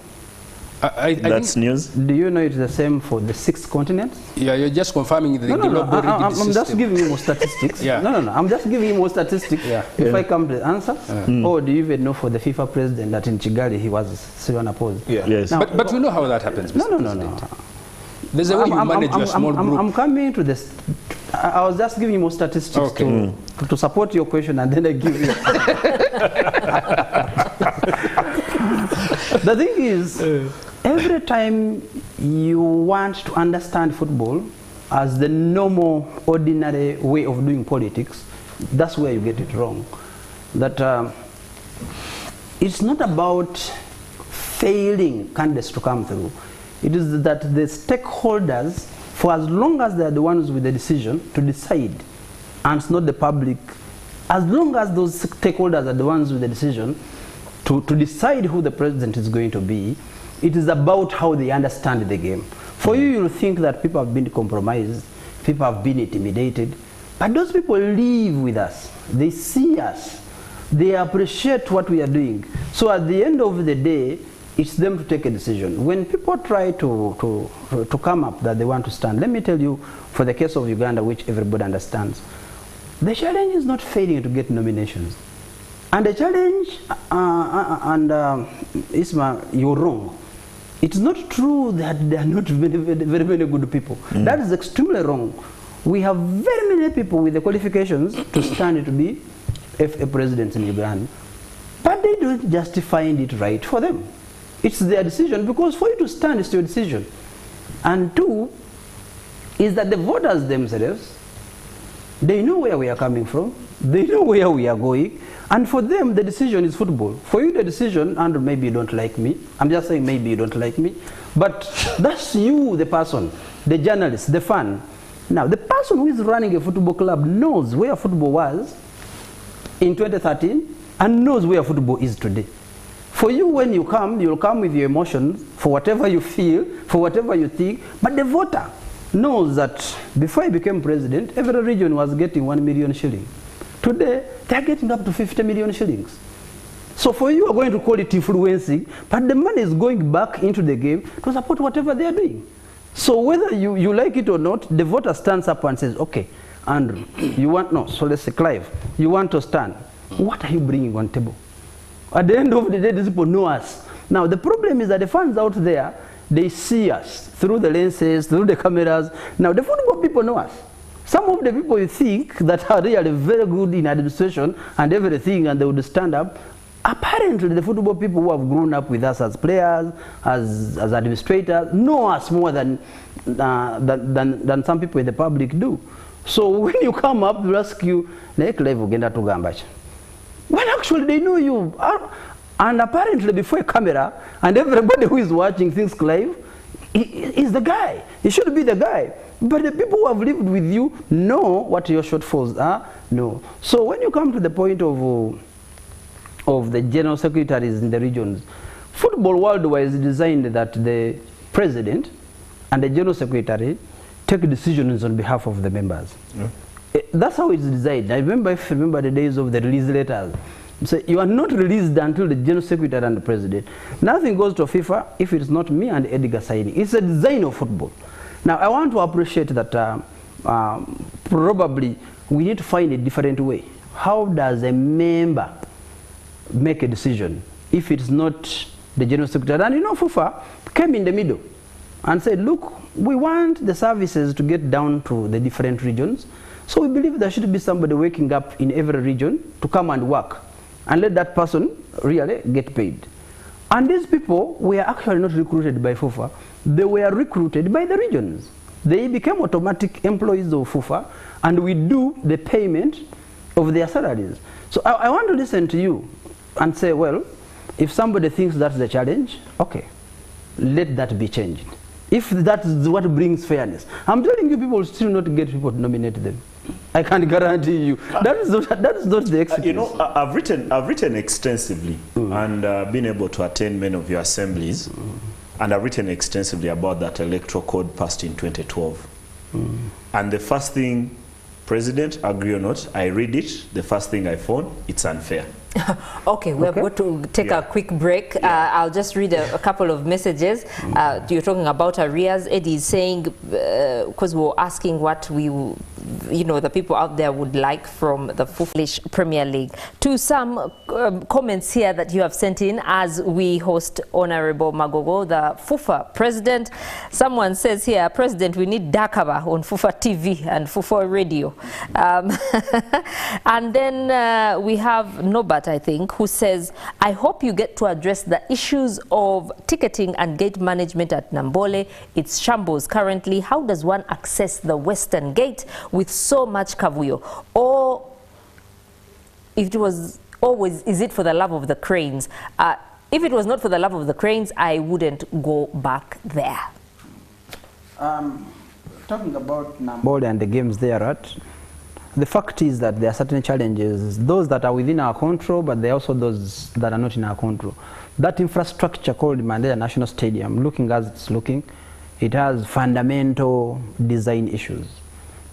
That's news. Do you know it's the same for the 6 continents? Yeah, you're just confirming the global I'm system. just giving you more statistics. Yeah. No, I'm just giving you more statistics. If I come to the answer, or do you even know for the FIFA president that in Kigali he was still unopposed? Yeah. Yes. Now, But we know how that happens, Mr. No. There's a way you manage your small group. I'm coming to this. I was just giving you more statistics to support your question, and then I give you. The thing is, every time you want to understand football as the normal, ordinary way of doing politics, that's where you get it wrong. That it's not about failing candidates to come through. It is that the stakeholders, for as long as they are the ones with the decision to decide, and it's not the public, as long as those stakeholders are the ones with the decision to decide who the president is going to be, it is about how they understand the game. For you, you'll think that people have been compromised, people have been intimidated, but those people live with us. They see us. They appreciate what we are doing. So at the end of the day, it's them to take a decision. When people try to come up that they want to stand, let me tell you, for the case of Uganda, which everybody understands, the challenge is not failing to get nominations. And the challenge, Isma, you're wrong. It's not true that there are not very many good people. That is extremely wrong. We have very many people with the qualifications to stand to be FA presidents in Uganda, but they don't just find it right for them. It's their decision, because for you to stand is your decision. And 2 is that the voters themselves, they know where we are coming from, they know where we are going, and for them the decision is football. For you the decision, and maybe you don't like me, I'm just saying maybe you don't like me, but that's you, the person, the journalist, the fan. Now the person who is running a football club knows where football was in 2013 and knows where football is today. For you, when you come, you'll come with your emotions, for whatever you feel, for whatever you think, but the voter knows that before he became president, every region was getting 1 million shillings. Today, they're getting up to 50 million shillings. So for you are going to call it influencing, but the money is going back into the game to support whatever they are doing. So whether you like it or not, the voter stands up and says, okay, Andrew, you want, no, so let's say Clive, you want to stand. What are you bringing on table? At the end of the day, these people know us. Now, the problem is that the fans out there, they see us through the lenses, through the cameras. Now, the football people know us. Some of the people you think that are really very good in administration and everything, and they would stand up. Apparently, the football people who have grown up with us as players, as administrators, know us more than some people in the public do. So when you come up, they ask you, when actually they know you. And apparently before a camera, and everybody who is watching thinks Clive is the guy. He should be the guy. But the people who have lived with you know what your shortfalls are. No. So when you come to the point of the general secretaries in the regions, football worldwide is designed that the president and the general secretary take decisions on behalf of the members. Yeah. That's how it's designed. I remember, if you remember the days of the release letters. So you are not released until the general secretary and the president. Nothing goes to FIFA if it's not me and Edgar signing. It's a design of football. Now I want to appreciate that probably we need to find a different way. How does a member make a decision if it's not the general secretary? And you know, FUFA came in the middle and said, look, we want the services to get down to the different regions. So we believe there should be somebody waking up in every region to come and work and let that person really get paid. And these people were actually not recruited by FUFA. They were recruited by the regions. They became automatic employees of FUFA, and we do the payment of their salaries. So I want to listen to you and say, well, if somebody thinks that's the challenge, okay, let that be changed. If that is what brings fairness. I'm telling you, people will still not get people to nominate them. I can guarantee you. That is not the excuse. You know, I've written extensively and been able to attend many of your assemblies, and I've written extensively about that electoral code passed in 2012. And the first thing, President, agree or not, I read it, the first thing I found, it's unfair. Okay, we're going to take a quick break. I'll just read a couple of messages. You're talking about arrears. Eddie is saying, because we were asking what the people out there would like from the FUFA Premier League. To some comments here that you have sent in as we host Honorable Magogo, the FUFA president. Someone says here, President, we need Dakaba on FUFA TV and FUFA radio. And then we have Nobat, I think, who says, I hope you get to address the issues of ticketing and gate management at Nambole. It's shambles currently. How does one access the Western Gate with so much kavuyo? Or if it was always, is it for the love of the cranes? If it was not for the love of the cranes, I wouldn't go back there. Talking about Nambole and the games there, right? The fact is that there are certain challenges, those that are within our control, but there are also those that are not in our control. That infrastructure called Mandela National Stadium, looking as it's looking, it has fundamental design issues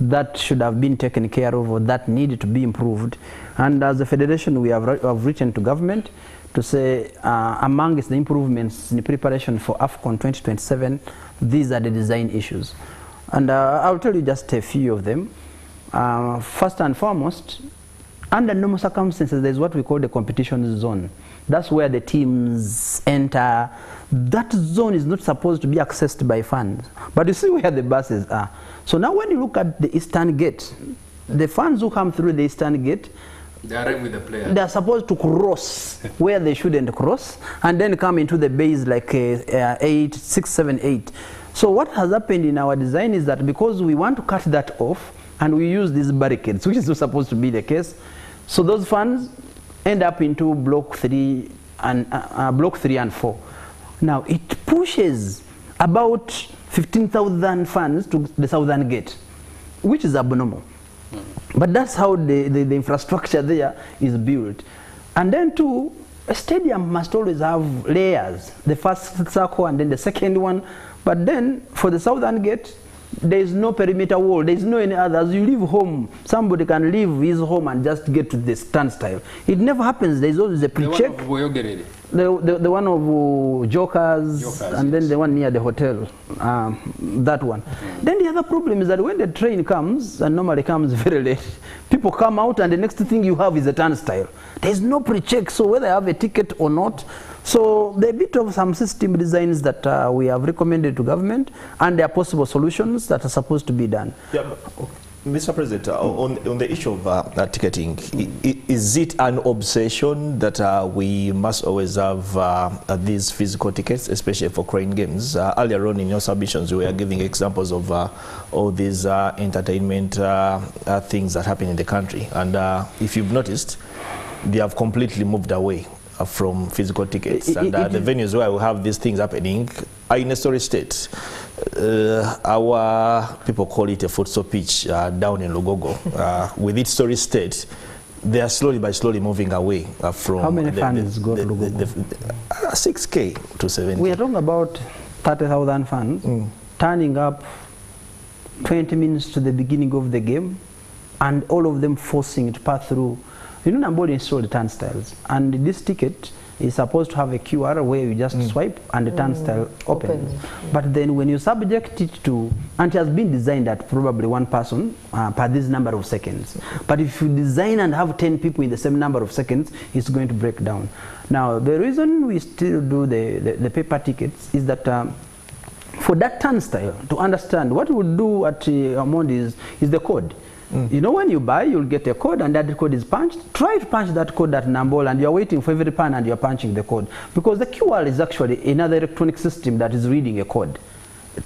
that should have been taken care of or that need to be improved. And as a federation, we have written to government to say amongst the improvements in preparation for AFCON 2027, these are the design issues. And I'll tell you just a few of them. First and foremost, under normal circumstances, there's what we call the competition zone. That's where the teams enter. That zone is not supposed to be accessed by fans. But you see where the buses are. So now when you look at the Eastern Gate, the fans who come through the Eastern Gate, they are with the players. They are supposed to cross where they shouldn't cross and then come into the base like 8, 6, 7, 8. So what has happened in our design is that because we want to cut that off, and we use these barricades, which is not supposed to be the case. So those fans end up into block 3 and 4. Now it pushes about 15,000 fans to the Southern Gate, which is abnormal. But that's how the infrastructure there is built. And then too, a stadium must always have layers, the first circle and then the second one. But then for the Southern Gate, There is no perimeter wall. There is no any other. As you leave home, somebody can leave his home and just get to the turnstile. It never happens. There is always a pre-check. The one of Jokers, and then the one near the hotel, that one. Then the other problem is that when the train comes, and normally comes very late, people come out and the next thing you have is a turnstile. There is no pre-check, so whether I have a ticket or not. So there are a bit of some system designs that we have recommended to government, and there are possible solutions that are supposed to be done. Yeah. Mr. President, on the issue of ticketing, is it an obsession that we must always have these physical tickets, especially for crane games? Earlier on in your submissions, we were giving examples of all these entertainment things that happen in the country. And if you've noticed, they have completely moved away from physical tickets. And the venues where we have these things happening are in a storage state. Our people call it a futsal pitch down in Magogo. With its storage state, they are slowly by slowly moving away from. How many fans go to Magogo? 6K to 7. We are talking about 30,000 fans turning up 20 minutes to the beginning of the game, and all of them forcing it to pass through. You know, Namboli installed the turnstiles, and this ticket is supposed to have a QR where you just swipe and the turnstile opens. But then when you subject it to, and it has been designed at probably one person per this number of seconds. But if you design and have 10 people in the same number of seconds, it's going to break down. Now, the reason we still do the paper tickets is that for that turnstile to understand, what we do at Amond is the code. You know, when you buy, you'll get a code, and that code is punched. Try to punch that code at Nambol, and you're waiting for every pan, and you're punching the code. Because the QR is actually another electronic system that is reading a code.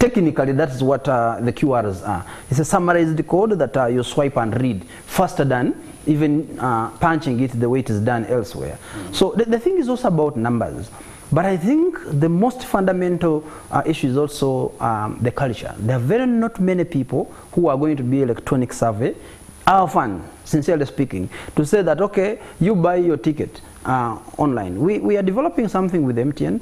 Technically, that's what the QRs are. It's a summarized code that you swipe and read faster than even punching it the way it is done elsewhere. So the thing is also about numbers. But I think the most fundamental issue is also the culture. There are very not many people who are going to be electronic survey. Our fun, sincerely speaking, to say that, okay, you buy your ticket online. We are developing something with MTN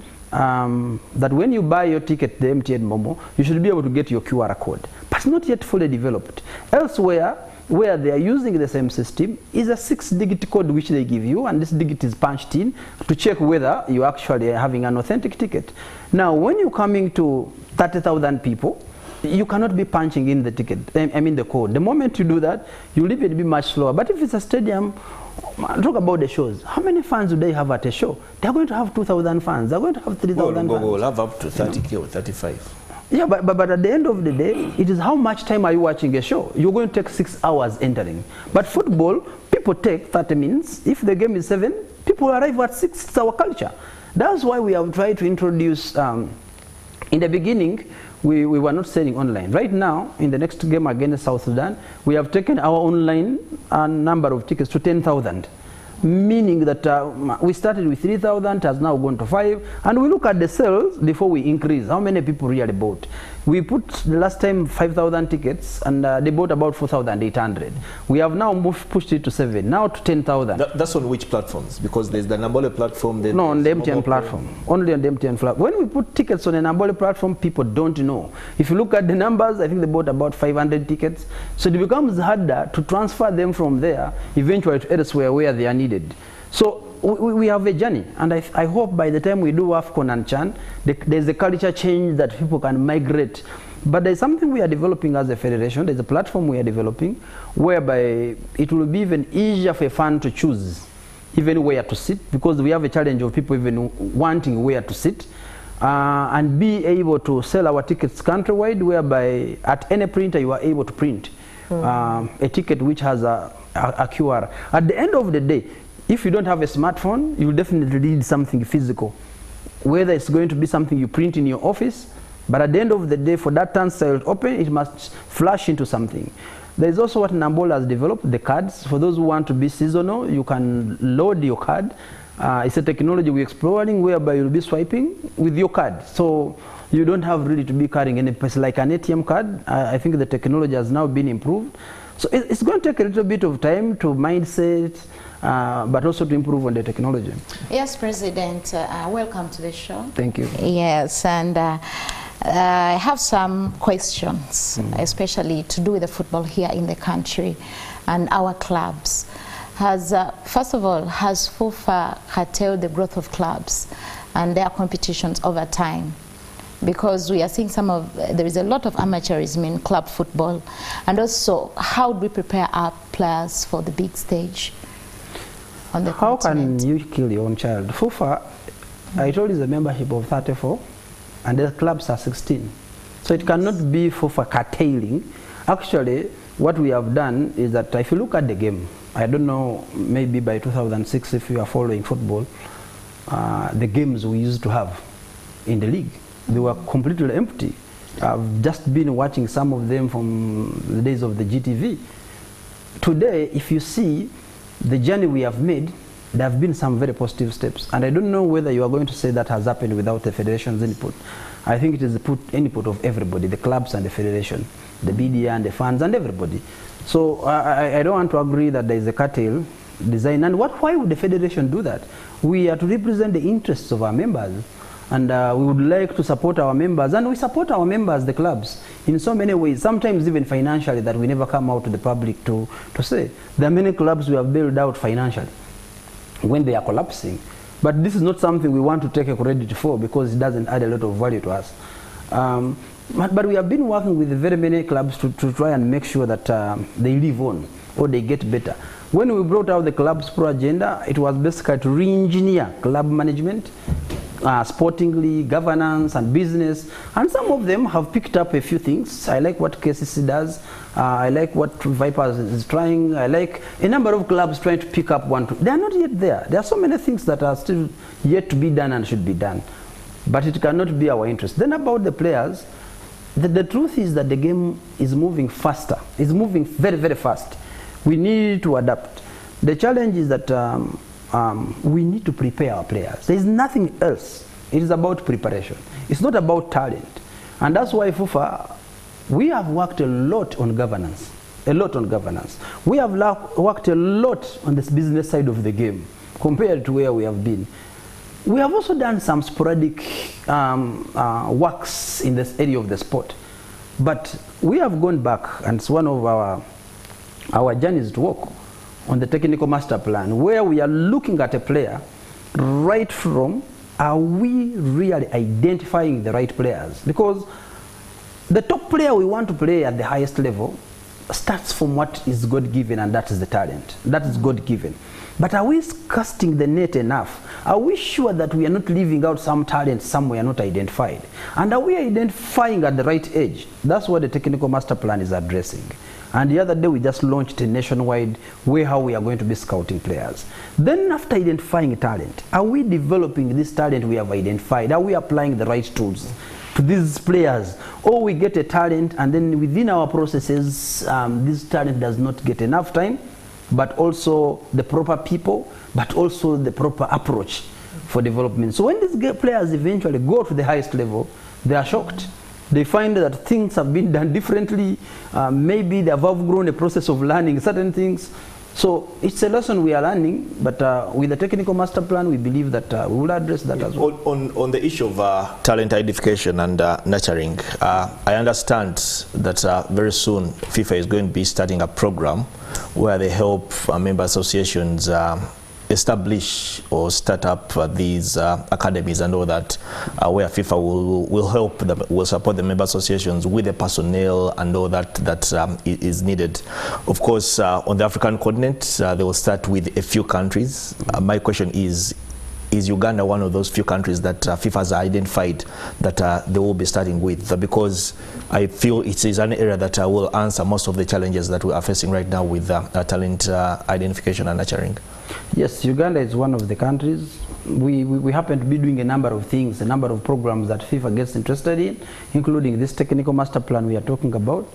that when you buy your ticket, the MTN Momo, you should be able to get your QR code. But it's not yet fully developed. Elsewhere, where they are using the same system, is a 6-digit code which they give you, and this digit is punched in to check whether you actually are having an authentic ticket. Now, when you're coming to 30,000 people, you cannot be punching in the ticket, I mean the code. The moment you do that, you'll even be much slower. But if it's a stadium, talk about the shows. How many fans do they have at a show? They're going to have 2,000 fans. They're going to have 3,000 fans. We'll have up to 30K or 35. Yeah, but at the end of the day, it is how much time are you watching a show? You're going to take 6 hours entering. But football, people take 30 minutes. If the game is 7, people arrive at 6. It's our culture. That's why we have tried to introduce, in the beginning, we were not selling online. Right now, in the next game against South Sudan, we have taken our online number of tickets to 10,000. Meaning that we started with 3,000, has now gone to 5, and we look at the sales before we increase. How many people really bought? We put the last time 5,000 tickets, and they bought about 4,800. We have now pushed it to 7, now to 10,000. That's on which platforms? Because there's the Nambole platform. No, on the MTN platform. Only on the MTN platform. When we put tickets on the Nambole platform, people don't know. If you look at the numbers, I think they bought about 500 tickets. So it becomes harder to transfer them from there, eventually to elsewhere where they are needed. So we have a journey, and I hope by the time we do AFCON and CHAN, there's a culture change that people can migrate. But there's something we are developing as a federation. There's a platform we are developing whereby it will be even easier for a fan to choose even where to sit, because we have a challenge of people even wanting where to sit, and be able to sell our tickets countrywide, whereby at any printer you are able to print a ticket which has a QR. At the end of the day, if you don't have a smartphone, you definitely need something physical. Whether it's going to be something you print in your office, but at the end of the day, for that turnstile to open, it must flash into something. There's also what Nambol has developed, the cards. For those who want to be seasonal, you can load your card. It's a technology we're exploring whereby you'll be swiping with your card. So you don't have really to be carrying any place like an ATM card. I think the technology has now been improved. So it's going to take a little bit of time to mindset, but also to improve on the technology. Yes, President, welcome to the show. Thank you. Yes, and I have some questions, especially to do with the football here in the country and our clubs. First of all, has FUFA curtailed the growth of clubs and their competitions over time? Because we are seeing there is a lot of amateurism in club football. And also, how do we prepare our players for the big stage on the continent? How can you kill your own child? FUFA, I told you, is a membership of 34, and the clubs are 16. So it cannot be FUFA curtailing. Actually, what we have done is that if you look at the game, I don't know, maybe by 2006, if you are following football, the games we used to have in the league, they were completely empty. I've just been watching some of them from the days of the GTV. Today, if you see the journey we have made, there have been some very positive steps. And I don't know whether you are going to say that has happened without the federation's input. I think it is the input of everybody, the clubs and the federation, the BDA and the fans and everybody. So I don't want to agree that there is a cartel design. And why would the federation do that? We are to represent the interests of our members. And we would like to support our members, and we support our members, the clubs, in so many ways, sometimes even financially, that we never come out to the public to say. There are many clubs we have bailed out financially when they are collapsing. But this is not something we want to take a credit for, because it doesn't add a lot of value to us. But we have been working with very many clubs to try and make sure that they live on, or they get better. When we brought out the Clubs Pro agenda, it was basically to re-engineer club management, sportingly, governance and business, and some of them have picked up a few things. I like what KCC does, I like what Vipers is trying, I like a number of clubs trying to pick up one, two. They are not yet there. There are so many things that are still yet to be done and should be done, but it cannot be our interest. Then about the players, the truth is that the game is moving faster. It's moving very, very fast. We need to adapt. The challenge is that we need to prepare our players. There is nothing else. It is about preparation. It's not about talent. And that's why FUFA, we have worked a lot on governance. A lot on governance. We have worked a lot on this business side of the game compared to where we have been. We have also done some sporadic works in this area of the sport. But we have gone back, and it's one of our journeys to work on the technical master plan, where we are looking at a player right from, are we really identifying the right players? Because the top player we want to play at the highest level starts from what is God-given, and that is the talent. That is God-given. But are we casting the net enough? Are we sure that we are not leaving out some talent somewhere not identified? And are we identifying at the right age? That's what the technical master plan is addressing. And the other day we just launched a nationwide way how we are going to be scouting players. Then after identifying talent, are we developing this talent we have identified? Are we applying the right tools to these players? Or we get a talent and then within our processes, this talent does not get enough time, but also the proper people, but also the proper approach for development. So when these players eventually go to the highest level, they are shocked. They find that things have been done differently. Maybe they have outgrown a process of learning certain things. So it's a lesson we are learning, but with the technical master plan, we believe that we will address that as well. On the issue of talent identification and nurturing, I understand that very soon FIFA is going to be starting a program where they help member associations establish or start up these academies and all that, where FIFA will help them, will support the member associations with the personnel and all that is needed. Of course, on the African continent, they will start with a few countries. My question is Uganda one of those few countries that FIFA has identified that they will be starting with? Because I feel it is an area that will answer most of the challenges that we are facing right now with talent identification and nurturing. Yes, Uganda is one of the countries. We happen to be doing a number of things, a number of programs that FIFA gets interested in, including this technical master plan we are talking about.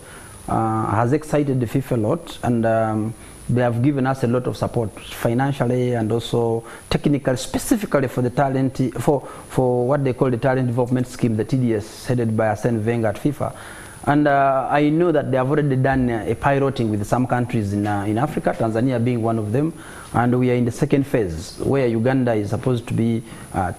Has excited the FIFA a lot, and they have given us a lot of support financially and also technically, specifically for the talent, for what they call the talent development scheme, the TDS, headed by Arsene Wenger at FIFA. And I know that they have already done a piloting with some countries in Africa, Tanzania being one of them. And we are in the second phase where Uganda is supposed to be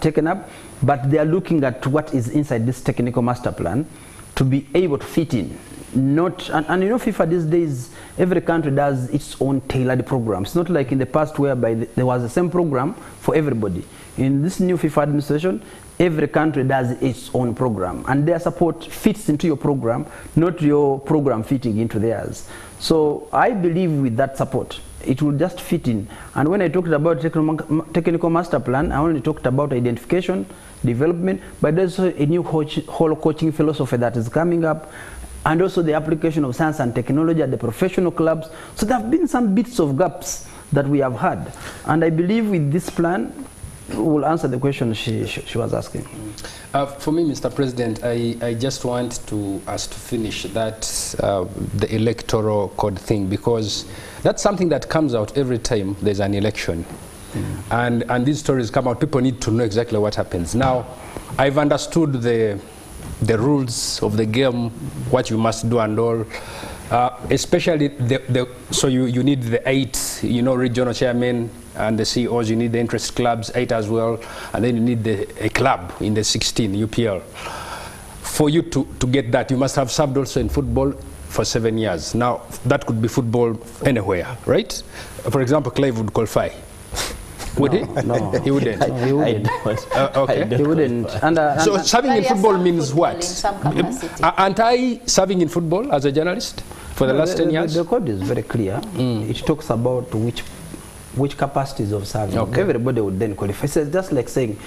taken up. But they are looking at what is inside this technical master plan to be able to fit in. Not, and you know, FIFA these days, every country does its own tailored program. It's not like in the past whereby there was the same program for everybody. In this new FIFA administration, every country does its own program, and their support fits into your program, not your program fitting into theirs. So I believe with that support, it will just fit in. And when I talked about technical master plan, I only talked about identification, development, but there's also a new whole coaching philosophy that is coming up, and also the application of science and technology at the professional clubs. So there have been some bits of gaps that we have had. And I believe with this plan, we'll answer the question she was asking. For me, Mr. President, I just want us to finish that, the electoral code thing, because that's something that comes out every time there's an election. And these stories come out, people need to know exactly what happens. Now, I've understood the rules of the game, what you must do and all, especially so you need the 8, regional chairmen and the CEOs, you need the interest clubs, 8 as well, and then you need a club in the 16, UPL. For you to get that, you must have served also in football for 7 years. Now, that could be football anywhere, right? For example, Clive would qualify. Would he? No. He wouldn't. No, he wouldn't. Okay. He wouldn't. So serving in football means what? In some capacity. Aren't I serving in football as a journalist for the last 10 years? The code is very clear. It talks about which capacities of serving. Okay. Everybody would then qualify. It's just like saying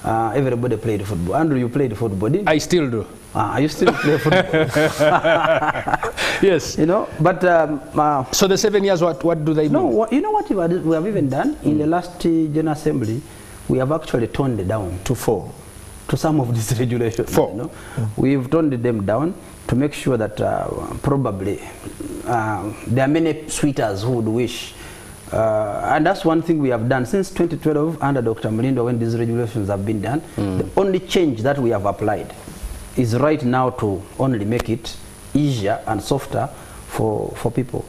everybody played football. Andrew, you played football, didn't you? I still do. You still play football. Yes. But so the 7 years, what do they mean? No, you know what we have even done in the last General Assembly? We have actually toned it down to 4, to some of these regulations. 4. We've toned them down to make sure that probably there are many suitors who would wish. And that's one thing we have done since 2012 under Dr. Mlindo, when these regulations have been done. The only change that we have applied is right now to only make it easier and softer for people.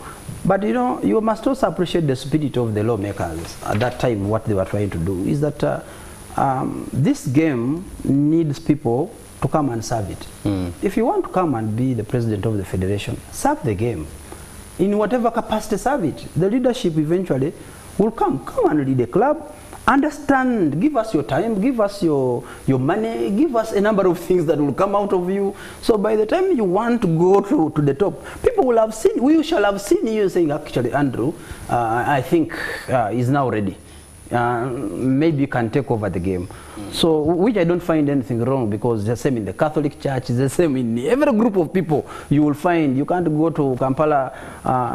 But you must also appreciate the spirit of the lawmakers at that time. What they were trying to do is that this game needs people to come and serve it. If you want to come and be the president of the federation, serve the game. In whatever capacity, serve it. The leadership eventually will come and lead the club. Understand, give us your time, give us your money, give us a number of things that will come out of you. So by the time you want to go to the top, people will have seen, we shall have seen you saying, actually, Andrew, I think is now ready. Maybe you can take over the game. So, which I don't find anything wrong, because it's the same in the Catholic Church, it's the same in every group of people. You will find, you can't go to Kampala,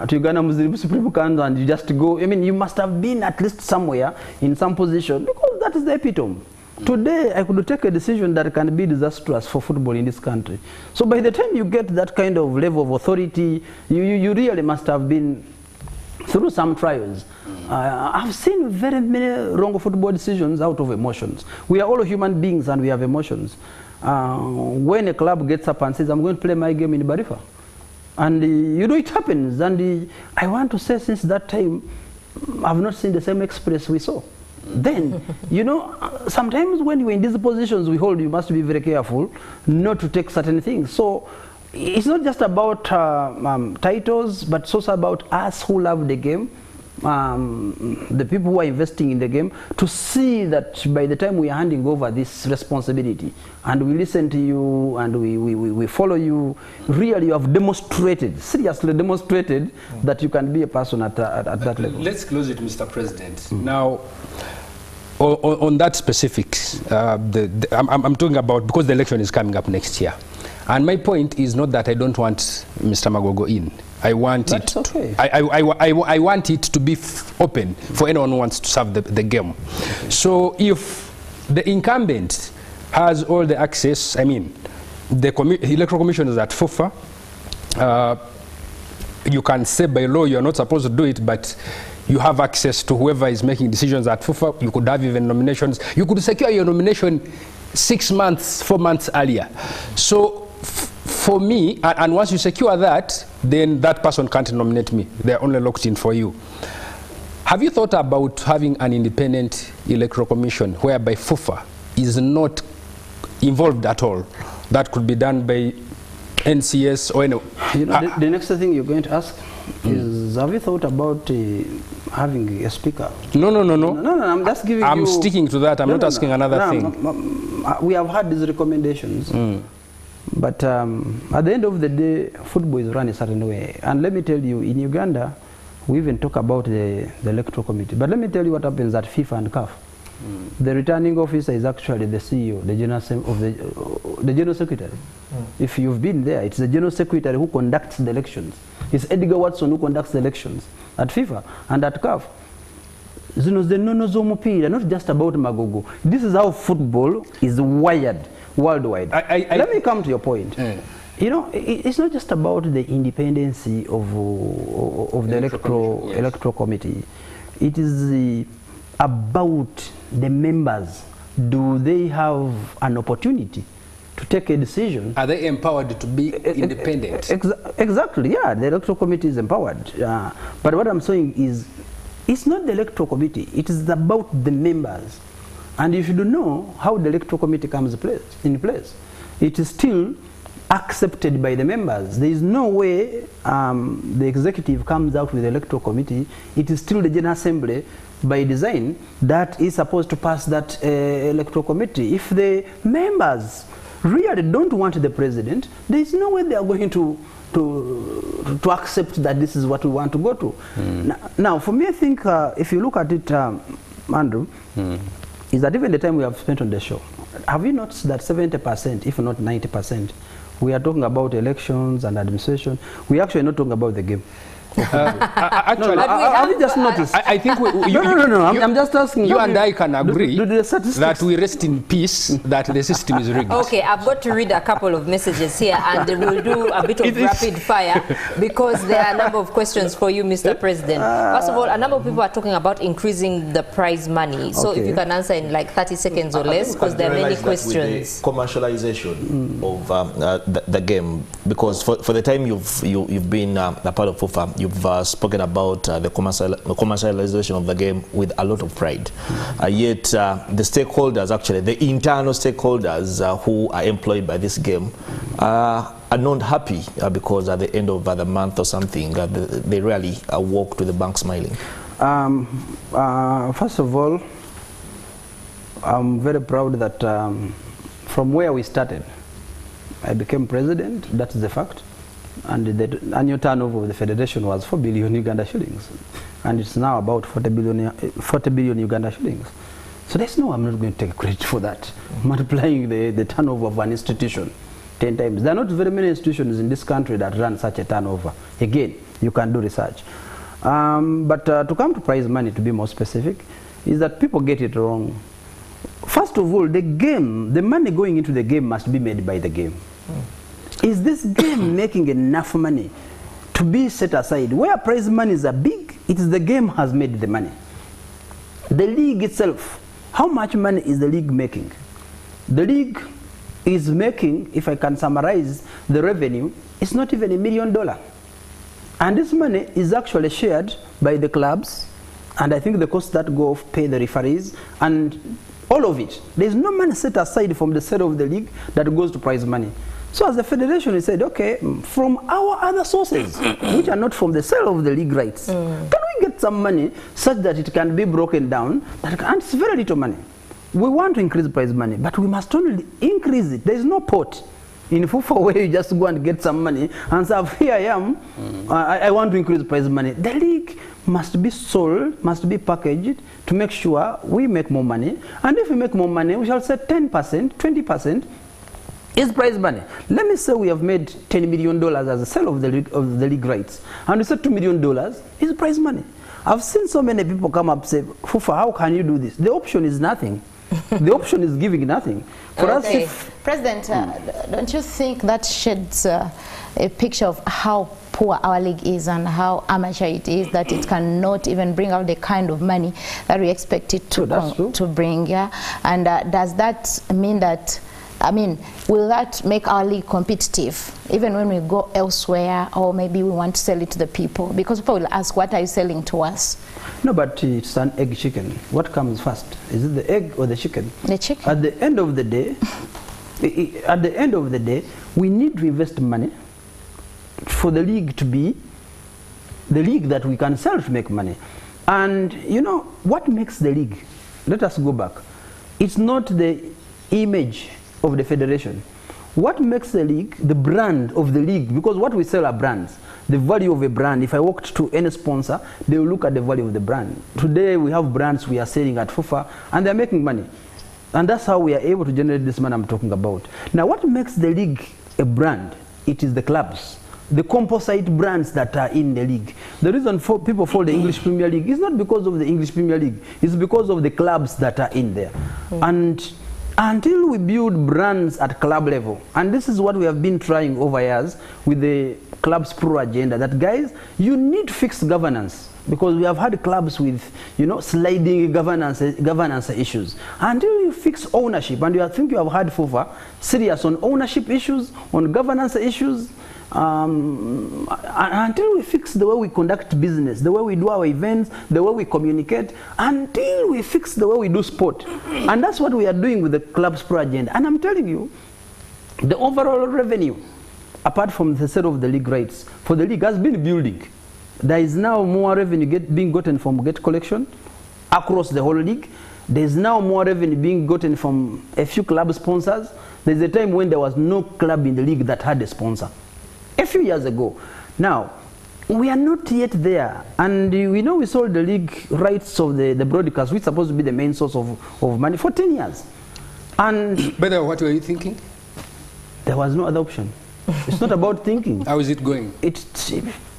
to Uganda Muslim Supreme Council and you just go. I mean, you must have been at least somewhere in some position, because that is the epitome. Today, I could take a decision that can be disastrous for football in this country. So by the time you get that kind of level of authority, you really must have been through some trials. I've seen very many wrong football decisions out of emotions. We are all human beings and we have emotions. When a club gets up and says, I'm going to play my game in Barifa, and it happens. And I want to say, since that time, I've not seen the same express we saw. Then, sometimes when you're in these positions we hold, you must be very careful not to take certain things. So it's not just about titles, but it's also about us who love the game, the people who are investing in the game, to see that by the time we are handing over this responsibility and we listen to you and we follow you, really you have demonstrated, seriously demonstrated, that you can be a person at that level. Let's close it, Mr. President. Now, on that specifics, I'm talking about, because the election is coming up next year. And my point is not that I don't want Mr. Magogo in. I want it. Okay. I want it to be open for anyone who wants to serve the game. So if the incumbent has all the access, I mean, the electoral commission is at FUFA. You can say by law you're not supposed to do it, but you have access to whoever is making decisions at FUFA. You could have even nominations. You could secure your nomination 6 months, 4 months earlier. So for me, and once you secure that, then that person can't nominate me. They're only locked in for you. Have you thought about having an independent electoral commission whereby FUFA is not involved at all? That could be done by NCS or any. You know, the next thing you're going to ask is, have you thought about having a speaker? No. No, I'm just giving you... I'm sticking to that. I'm not asking another thing. We have had these recommendations. But at the end of the day, football is run a certain way. And let me tell you, in Uganda, we even talk about the electoral committee. But let me tell you what happens at FIFA and CAF. The returning officer is actually the CEO, the general secretary. If you've been there, it's the general secretary who conducts the elections. It's Edgar Watson who conducts the elections at FIFA and at CAF. Not just about Magogo. This is how football is wired worldwide. Let me come to your point. You know, it's not just about the independency of the electoral committee. It is about the members. Do they have an opportunity to take a decision? Are they empowered to be independent? Exactly, yeah. The electoral committee is empowered. But what I'm saying is, it's not the electoral committee. It is about the members. And if you don't know how the electoral committee comes in place, it is still accepted by the members. There is no way the executive comes out with the electoral committee. It is still the General Assembly by design that is supposed to pass that electoral committee. If the members really don't want the president, there is no way they are going to accept that this is what we want to go to. Now, for me, I think if you look at it, Andrew, is that even the time we have spent on the show, have you noticed that 70%, if not 90%, we are talking about elections and administration? We are actually not talking about the game. Actually, have you just noticed? I think I'm just asking. You and I can agree that we rest in peace that the system is rigged. Okay, I've got to read a couple of messages here, and we'll do a bit of rapid fire because there are a number of questions for you, Mr. President. First of all, a number of people are talking about increasing the prize money. So if you can answer in like 30 seconds or less, because there are many questions. Commercialization of the game, because for the time you've been a part of FUFA, you've spoken about the commercialization of the game with a lot of pride. Yet the stakeholders, actually the internal stakeholders who are employed by this game are not happy because at the end of the month or something, they rarely walk to the bank smiling. First of all, I'm very proud that from where we started, I became president. That's the fact. And the annual turnover of the federation was 4 billion Uganda shillings, and it's now about 40 billion Uganda shillings. So there's no, I'm not going to take credit for that. Multiplying the turnover of an institution 10 times. There are not very many institutions in this country that run such a turnover. Again, you can do research. But to come to prize money, to be more specific, is that people get it wrong. First of all, the game, the money going into the game must be made by the game. Is this game making enough money to be set aside? Where prize monies are big, it is the game has made the money. The league itself, how much money is the league making? The league is making, if I can summarize the revenue, it's not even $1 million. And this money is actually shared by the clubs, and I think the costs that go off pay the referees, and all of it. There's no money set aside from the sale of the league that goes to prize money. So as the federation, we said, okay, from our other sources, which are not from the sale of the league rights, can we get some money such that it can be broken down? And it's very little money. We want to increase prize money, but we must only increase it. There is no pot in FUFA where you just go and get some money and say, here I am, I want to increase prize money. The league must be sold, must be packaged to make sure we make more money. And if we make more money, we shall say 10%, 20%, is prize money. Let me say we have made $10 million as a sale of the league rights, and we said $2 million is prize money. I've seen so many people come up and say, FUFA, how can you do this? The option is nothing. The option is giving nothing. For us, President, don't you think that sheds a picture of how poor our league is and how amateur it is, that it cannot even bring out the kind of money that we expect it to bring? Yeah? And does that mean that I mean, will that make our league competitive, even when we go elsewhere, or maybe we want to sell it to the people? Because people will ask, what are you selling to us? No, but it's an egg chicken. What comes first? Is it the egg or the chicken? The chicken. At the end of the day, we need to invest money for the league to be the league that we can sell to make money. And you know, what makes the league? Let us go back. It's not the image of the federation. What makes the league, the brand of the league, because what we sell are brands. The value of a brand, if I walked to any sponsor, they will look at the value of the brand. Today we have brands we are selling at FUFA and they're making money. And that's how we are able to generate this money I'm talking about. Now what makes the league a brand? It is the clubs. The composite brands that are in the league. The reason people follow the English Premier League is not because of the English Premier League, it's because of the clubs that are in there. And until we build brands at club level, and this is what we have been trying over years with the Clubs Pro agenda, that guys, you need fixed governance, because we have had clubs with, you know, sliding governance issues. Until you fix ownership, and you think you have had FUFA serious on ownership issues, on governance issues, until we fix the way we conduct business, the way we do our events, the way we communicate, until we fix the way we do sport. And that's what we are doing with the Clubs Pro agenda. And I'm telling you, the overall revenue, apart from the sale of the league rights, for the league has been building. There is now more revenue being gotten from gate collection across the whole league. There is now more revenue being gotten from a few club sponsors. There's a time when there was no club in the league that had a sponsor. A few years ago. Now, we are not yet there. And we know we sold the league rights of the broadcast, which is supposed to be the main source of money, for 10 years. And By the way, what were you thinking? there was no other option. It's not about thinking. How is it going?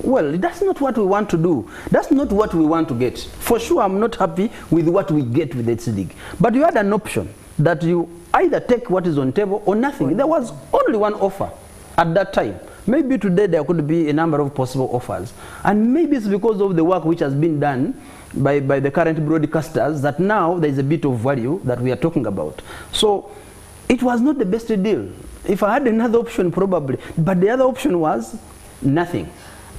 Well, that's not what we want to do. That's not what we want to get. For sure, I'm not happy with what we get with this league. But you had an option that you either take what is on table or nothing. There was only one offer at that time. Maybe today there could be a number of possible offers. And maybe it's because of the work which has been done by the current broadcasters that now there is a bit of value that we are talking about. So it was not the best deal. If I had another option, probably. But the other option was nothing.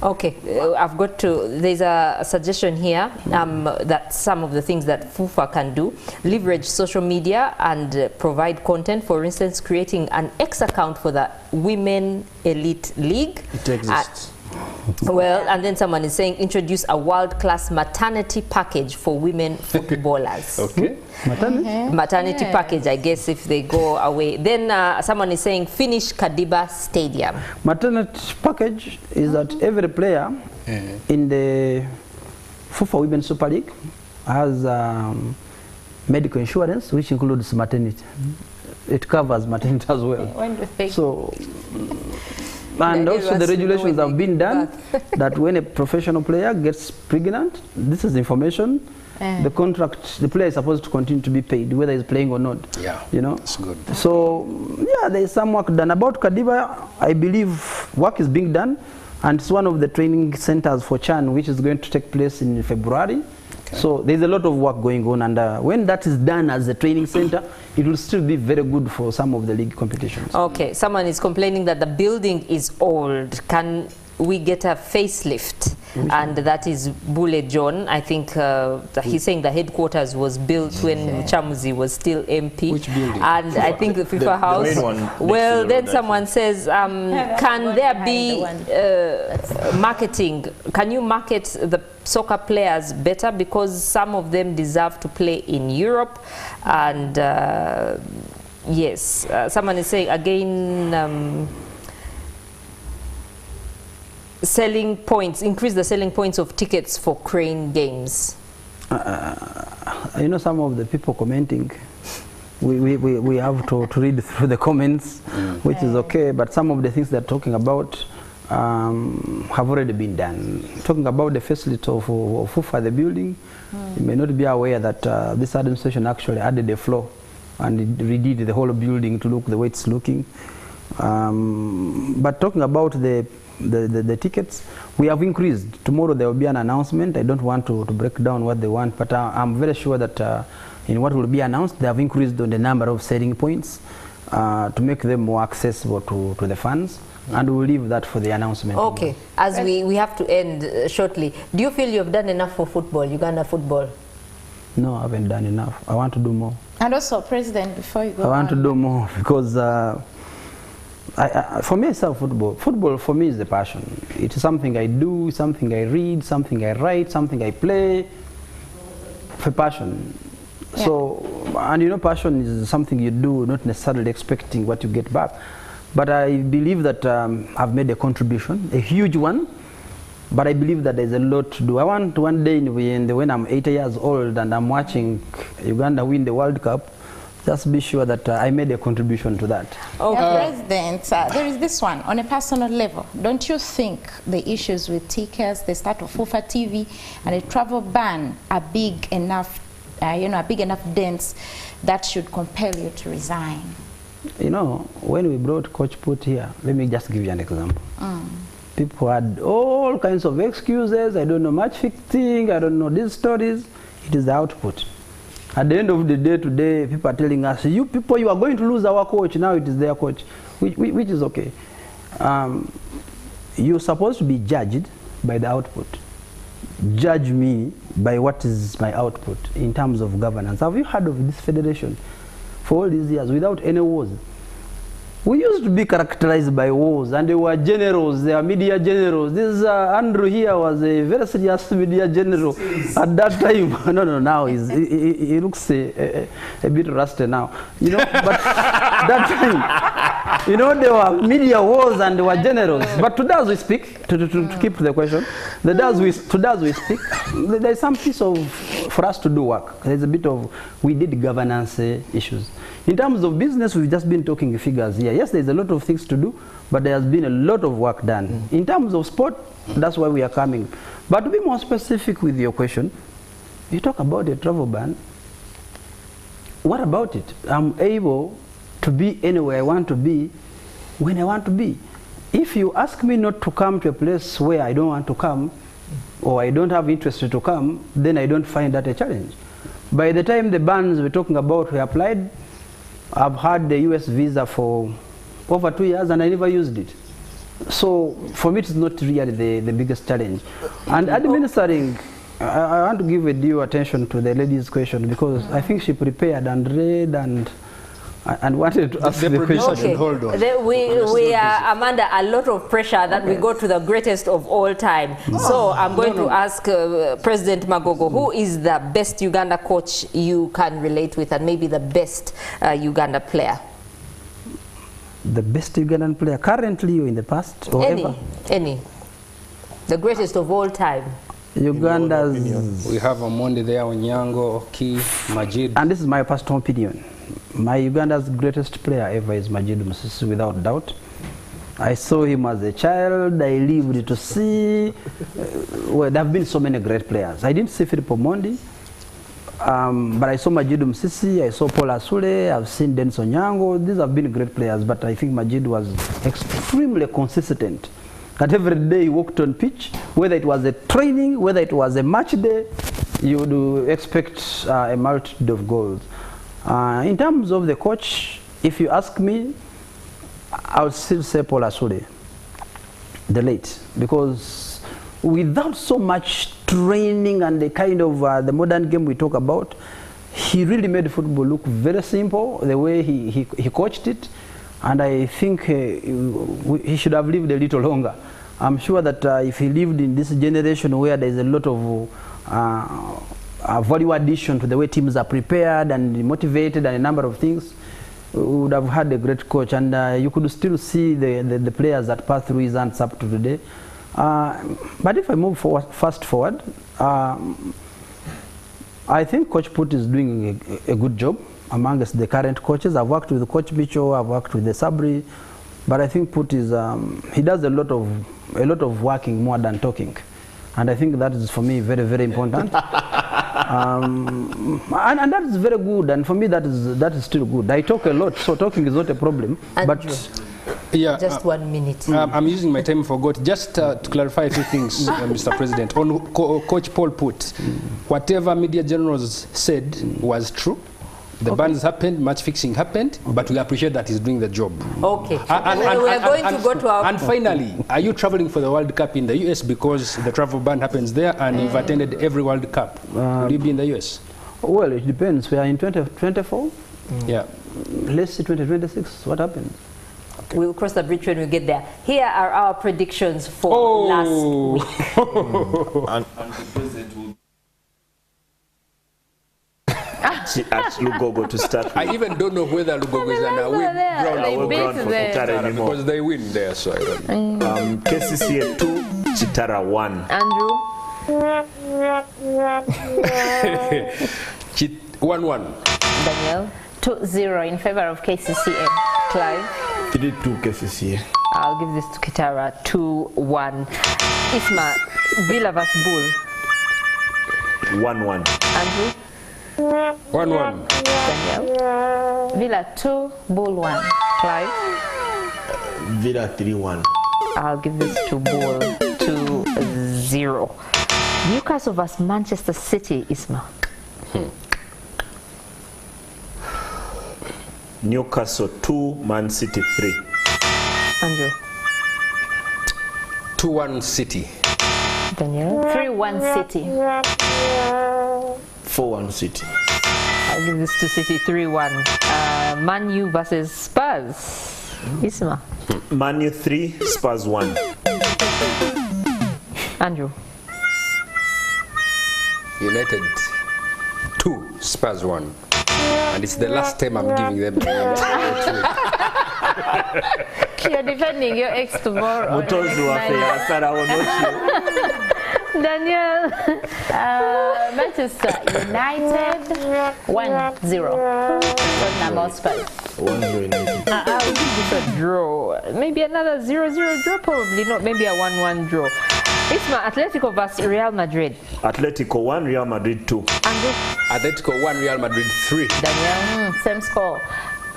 Okay, there's a suggestion here that some of the things that FUFA can do, leverage social media and provide content, for instance, creating an X account for the Women Elite League. It exists. Well, and then someone is saying introduce a world-class maternity package for women footballers. Okay. Maternity package, I guess, if they go away. Then someone is saying finish Kadiba Stadium. Maternity package is that every player in the FUFA Women's Super League has medical insurance, which includes maternity. It covers maternity as well. So, and also the regulations have been done that when a professional player gets pregnant, this is information, the contract, the player is supposed to continue to be paid, whether he's playing or not. Yeah, you know? that's good. So, yeah, there is some work done. About Kadiba, I believe work is being done, and it's one of the training centers for Chan, which is going to take place in February. Okay. So there's a lot of work going on, and when that is done as a training center, it will still be very good for some of the league competitions. Okay, someone is complaining that the building is old. Can we get a facelift? And that is Bule John. I think he's saying the headquarters was built when Chamuzi was still MP. Which building? And I think the FIFA house. The main one. Well, then someone says, can there be marketing? Can you market the soccer players better, because some of them deserve to play in Europe? And yes, someone is saying again, selling points, increase the selling points of tickets for Crane games. You know, some of the people commenting, we have to read through the comments, which is okay, but some of the things they're talking about have already been done. Talking about the facility of FUFA, the building, you may not be aware that this administration actually added a floor and it redid the whole building to look the way it's looking. But talking about the tickets, we have increased. Tomorrow there will be an announcement. I don't want to break down what they want, but I'm very sure that in what will be announced, they have increased on the number of selling points. to make them more accessible to the fans. And we'll leave that for the announcement. Okay, as we have to end shortly, do you feel you've done enough for football, Uganda football? No, I haven't done enough. I want to do more. And also, President, before you go I want to do more because for me, it's football. Football for me is the passion. It is something I do, something I read, something I write, something I play for passion. Yeah. So, and you know, passion is something you do, not necessarily expecting what you get back. But I believe that I've made a contribution, a huge one. But I believe that there's a lot to do. I want one day when I'm 80 years old and I'm watching Uganda win the World Cup, just be sure that I made a contribution to that. President, there is this one, on a personal level. Don't you think the issues with tickets, the start of FUFA TV, and a travel ban are big enough, a big enough dents that should compel you to resign? You know, when we brought Coach Put here, let me just give you an example. People had all kinds of excuses. I don't know match fixing. I don't know these stories. It is the output. At the end of the day today, people are telling us, you people, you are going to lose our coach. Now it is their coach, which is okay. You're supposed to be judged by the output. Judge me by what is my output in terms of governance. Have you heard of this federation for all these years without any wars? We used to be characterized by wars, and they were generals, they were media generals. This Andrew here was a very serious media general at that time. No, now he looks a bit rusty now. You know, but that time, you know, there were media wars and they were generals. But today as we speak, to keep the question, today as we speak, there's some piece of, for us to do work. There's a bit of, we did governance issues. In terms of business, we've just been talking figures here. Yes, there's a lot of things to do, but there has been a lot of work done. In terms of sport, that's why we are coming. But to be more specific with your question, you talk about a travel ban. What about it? I'm able to be anywhere I want to be, when I want to be. If you ask me not to come to a place where I don't want to come, or I don't have interest to come, then I don't find that a challenge. By the time the bans we're talking about were applied, I've had the US visa for over 2 years and I never used it. So for me, it's not really the biggest challenge. And administering, I want to give a due attention to the lady's question because I think she prepared and read and wanted to ask the question. Okay. Hold on. We are under a lot of pressure that we go to the greatest of all time. So I'm going to ask President Magogo, who is the best Uganda coach you can relate with and maybe the best Uganda player? The best Ugandan player currently or in the past? Or ever? Any. The greatest of all time. Uganda's... We have Omondi there, Onyango, Oki, Majid. And this is my personal opinion. My Uganda's greatest player ever is Majid Musisi, without doubt. I saw him as a child. I lived to see. Well, there have been so many great players. I didn't see Philip Omondi, but I saw Majid Musisi, I saw Paul Asule, I've seen Dennis Onyango. These have been great players, but I think Majid was extremely consistent. That every day he walked on pitch, whether it was a training, whether it was a match day, you would expect a multitude of goals. In terms of the coach, if you ask me, I would still say Paul Asule, the late, because without so much training and the kind of the modern game we talk about, he really made football look very simple, the way he coached it, and I think he should have lived a little longer. I'm sure that if he lived in this generation where there's a lot of value addition to the way teams are prepared and motivated and a number of things, we would have had a great coach, and you could still see the players that passed through his hands up to today. But if I move fast forward, I think Coach Put is doing a good job amongst the current coaches. I've worked with Coach Mitchell, I've worked with the Sabri, but I think Put is he does a lot of working more than talking, and I think that is for me very, very important. And that is very good, and for me that is still good. I talk a lot, so talking is not a problem. But yeah, just 1 minute. I'm using my time for God. Just to clarify 2 things, Mr. President. On Coach Paul Put, whatever media generals said was true. The bans happened, match fixing happened, but we appreciate that he's doing the job. Okay. We are going to go to our... And finally, are you traveling for the World Cup in the US because the travel ban happens there and you've attended every World Cup? Will you be in the US? Well, it depends. We are in 2024. Yeah. Let's see 2026. What happens? Okay. We'll cross the bridge when we get there. Here are our predictions for last week. And the president will at Lugogo to start with. I even don't know whether Lugogo is an away ground for Chitara anymore. Because they win there, so I don't know. KCCA 2, Chitara 1. Andrew? 1-1. Daniel? 2-0 in favor of KCCA. Clive? 3-2 KCCA. I'll give this to Kitara. 2-1. Isma, Villa vs Bull. 1-1. Andrew? 1-1. Daniel? Villa 2, Bull 1. Clive? Villa 3-1. I'll give this to Bull. 2-0. Newcastle vs Manchester City, Isma. Newcastle 2, Man City 3. Andrew? 2-1 City. Daniel? 3-1 City. 4-1 City. I'll give this to City. 3-1. Man U versus Spurs, Isma. Man U 3, Spurs 1. Andrew? United 2, Spurs 1. And it's the last time I'm giving them You're defending your ex tomorrow. Daniel? Manchester United 1-0. Tottenham Spurs. 1-0 United. I'll give this a draw. Maybe another 0-0 draw, probably not. Maybe a 1-1 draw. Isma, Atletico versus Real Madrid. Atletico 1, Real Madrid 2. Andrew? Atletico 1, Real Madrid 3. Daniel? Same score.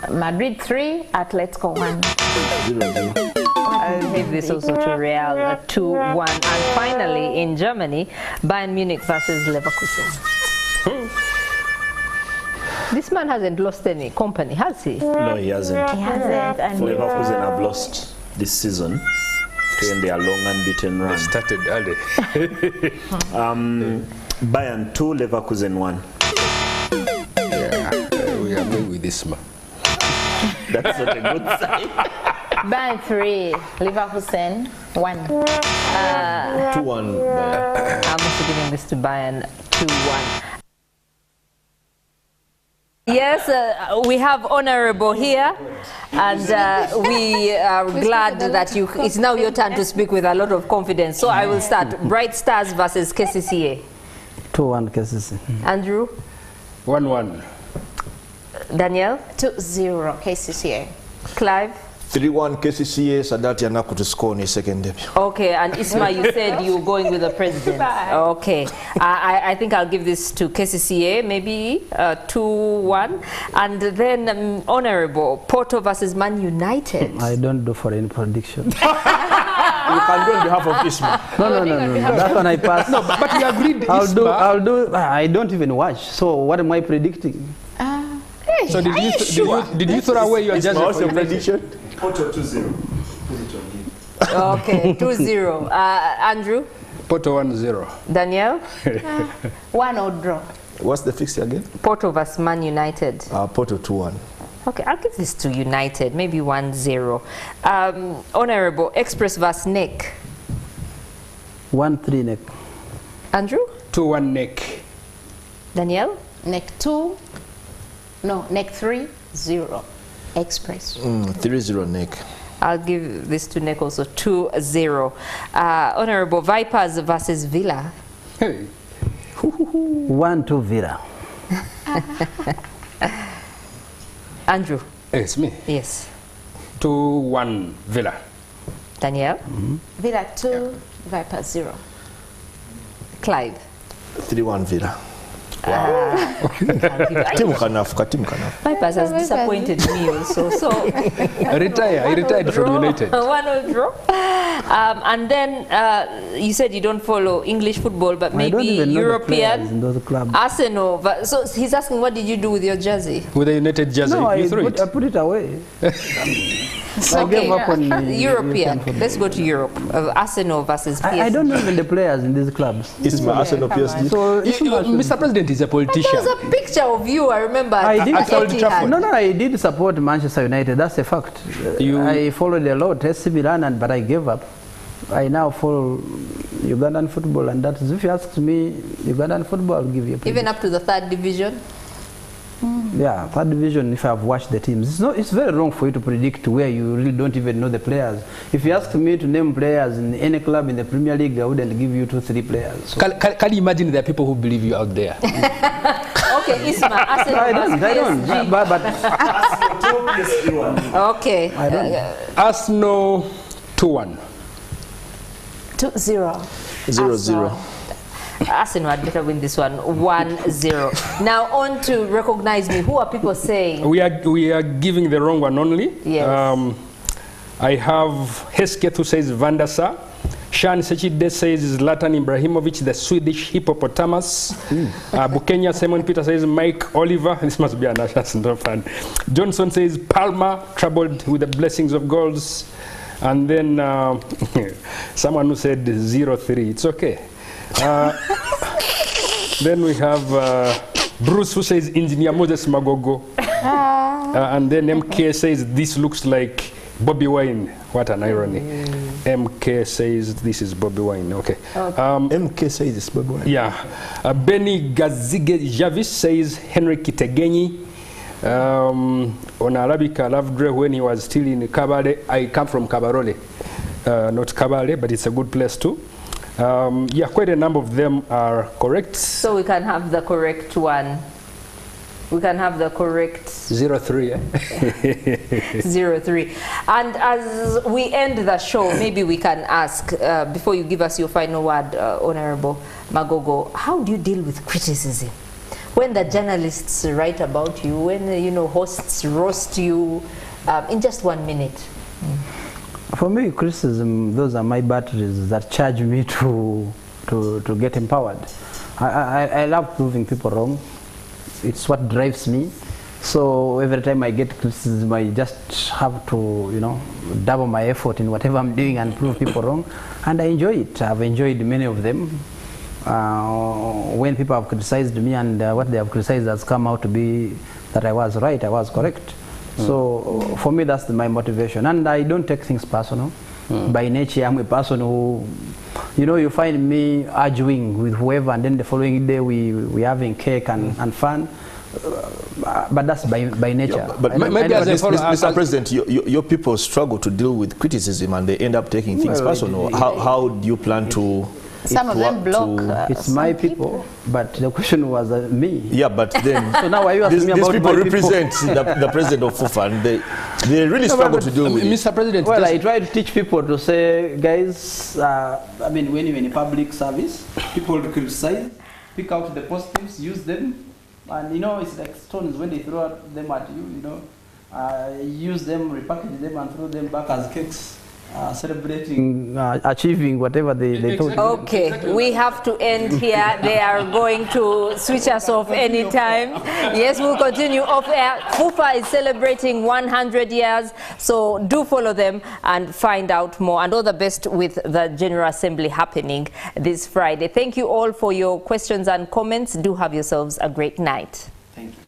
Madrid 3, Atletico 1. 0-0. I'll give this also to Real. 2-1. And finally, in Germany, Bayern Munich versus Leverkusen. This man hasn't lost any company, has he? No, he hasn't. He hasn't. And Leverkusen have lost this season in their long unbeaten run. Started early. Bayern 2, Leverkusen 1. Yeah, we are going with this man. That's not a good sign. Bayern 3, Leverkusen 1. 2-1 Bayern. I'm also giving this to Bayern. 2-1. Yes, we have Honorable here, and we are glad that it's now your turn to speak with a lot of confidence. So I will start. Bright Stars versus KCCA. 2-1 KCCA. Andrew? 1-1. Daniel? 2-0 KCCA. Clive? 3-1 KCCA. Sadati Anaku to score in his second debut. Okay, and Isma, you said you were going with the president. Okay, I think I'll give this to KCCA, maybe 2-1. And then Honorable, Porto versus Man United. I don't do foreign prediction. You can do on behalf of Isma. No. That one I pass. No, but we agreed. I'll do. I don't even watch. So what am I predicting? So did you throw away your judgment? What's your prediction? Porto 2-0. Okay, 2-0. Andrew? Porto 1-0. Daniel? 1-0 draw. What's the fixture again? Porto versus Man United. Porto 2-1. Okay, I'll give this to United, maybe 1-0. Honorable, Express versus NEC. 1-3 NEC. Andrew? 2-1 NEC. Daniel? NEC 2. No, NEC 3-0. Express. 3-0 NEC. I'll give this to NEC also, 2-0. Honorable, Vipers versus Villa. Hey. 1-2 Villa. Andrew? It's me. Yes. 2-1 Villa. Danielle? Villa 2, Vipers 0. Clive? 3-1 Villa. Katimu kanafu. Vipers has disappointed me also. So Retire. He retired from United. 1-0 draw. And then you said you don't follow English football, but I don't maybe even know the players European. in those clubs. Arsenal. But, so he's asking, what did you do with your jersey? With the United jersey, No, you threw it. I put it away. I gave up on European. football. Let's go to Europe. Arsenal versus PSG. I don't know even the players in these clubs. It's my Arsenal PSG. So Mr. President is a politician. There was a picture of you, I remember. I did at Old Trafford. Etihad. No, I did support Manchester United. That's a fact. I followed a lot AC Milan, but I gave up. I now follow Ugandan football, and that's, if you ask me, Ugandan football, I'll give you a Even up to the 3rd division? Yeah, 3rd division, if I've watched the teams. It's very wrong for you to predict where you really don't even know the players. If you ask me to name players in any club in the Premier League, I wouldn't give you 2-3 players. So. Can you imagine there are people who believe you out there? Okay, Isma, Arsenal I don't. PSG. Okay. I don't. Arsenal 2-1. 2-0. 0-0. Arsenal had better win this one 1-0. Now on to recognize me. Who are people saying? We are giving the wrong one only. Yes. I have Hesketh who says Van der Sar. Shan Sechide says Zlatan Ibrahimovic, the Swedish hippopotamus. Bukenya Simon Peter says Mike Oliver. This must be an Arsenal fan. Johnson says Palmer, troubled with the blessings of goals. And then someone who said 0-3. It's okay. Then we have Bruce who says Engineer Moses Magogo. And then MK says this looks like Bobby Wine. What an irony. MK says this is Bobby Wine. Okay. MK says it's Bobby Wine. Yeah. Benny Gazige Javis says Henry Kitegenyi. On Arabica Lavdre, when he was still in Kabale, I come from Kabarole. Not Kabale, but it's a good place too. Yeah, quite a number of them are correct. So we can have the correct one. We can have the correct 0-3. 0-3. And as we end the show, maybe we can ask, before you give us your final word, Honorable Magogo, how do you deal with criticism? When the journalists write about you, when hosts roast you, in just 1 minute. For me, criticism, those are my batteries that charge me to get empowered. I love proving people wrong. It's what drives me. So every time I get criticism, I just have to, double my effort in whatever I'm doing and prove people wrong. And I enjoy it. I've enjoyed many of them. When people have criticized me and what they have criticized has come out to be that I was right, I was correct. So for me, that's my motivation. And I don't take things personal. By nature, I'm a person who, you find me arguing with whoever, and then the following day we having cake and fun. But that's by nature. Yeah, but maybe Mr. President, your people struggle to deal with criticism and they end up taking things personal. How do you plan to... Some of them block. It's my people, but the question was me. Yeah, but then so now are you asking me these about people my represent the president of FUFA, and they really struggle to deal with it. Mr. President, well, I try to teach people to say, guys, when you're in a public service, people criticize, pick out the positives, use them, and it's like stones when they throw them at you. Use them, repackage them, and throw them back as cakes. Celebrating, achieving whatever they thought. Okay, we have to end here. They are going to switch us off anytime. Yes, we'll continue off air. FUFA is celebrating 100 years, so do follow them and find out more. And all the best with the General Assembly happening this Friday. Thank you all for your questions and comments. Do have yourselves a great night. Thank you.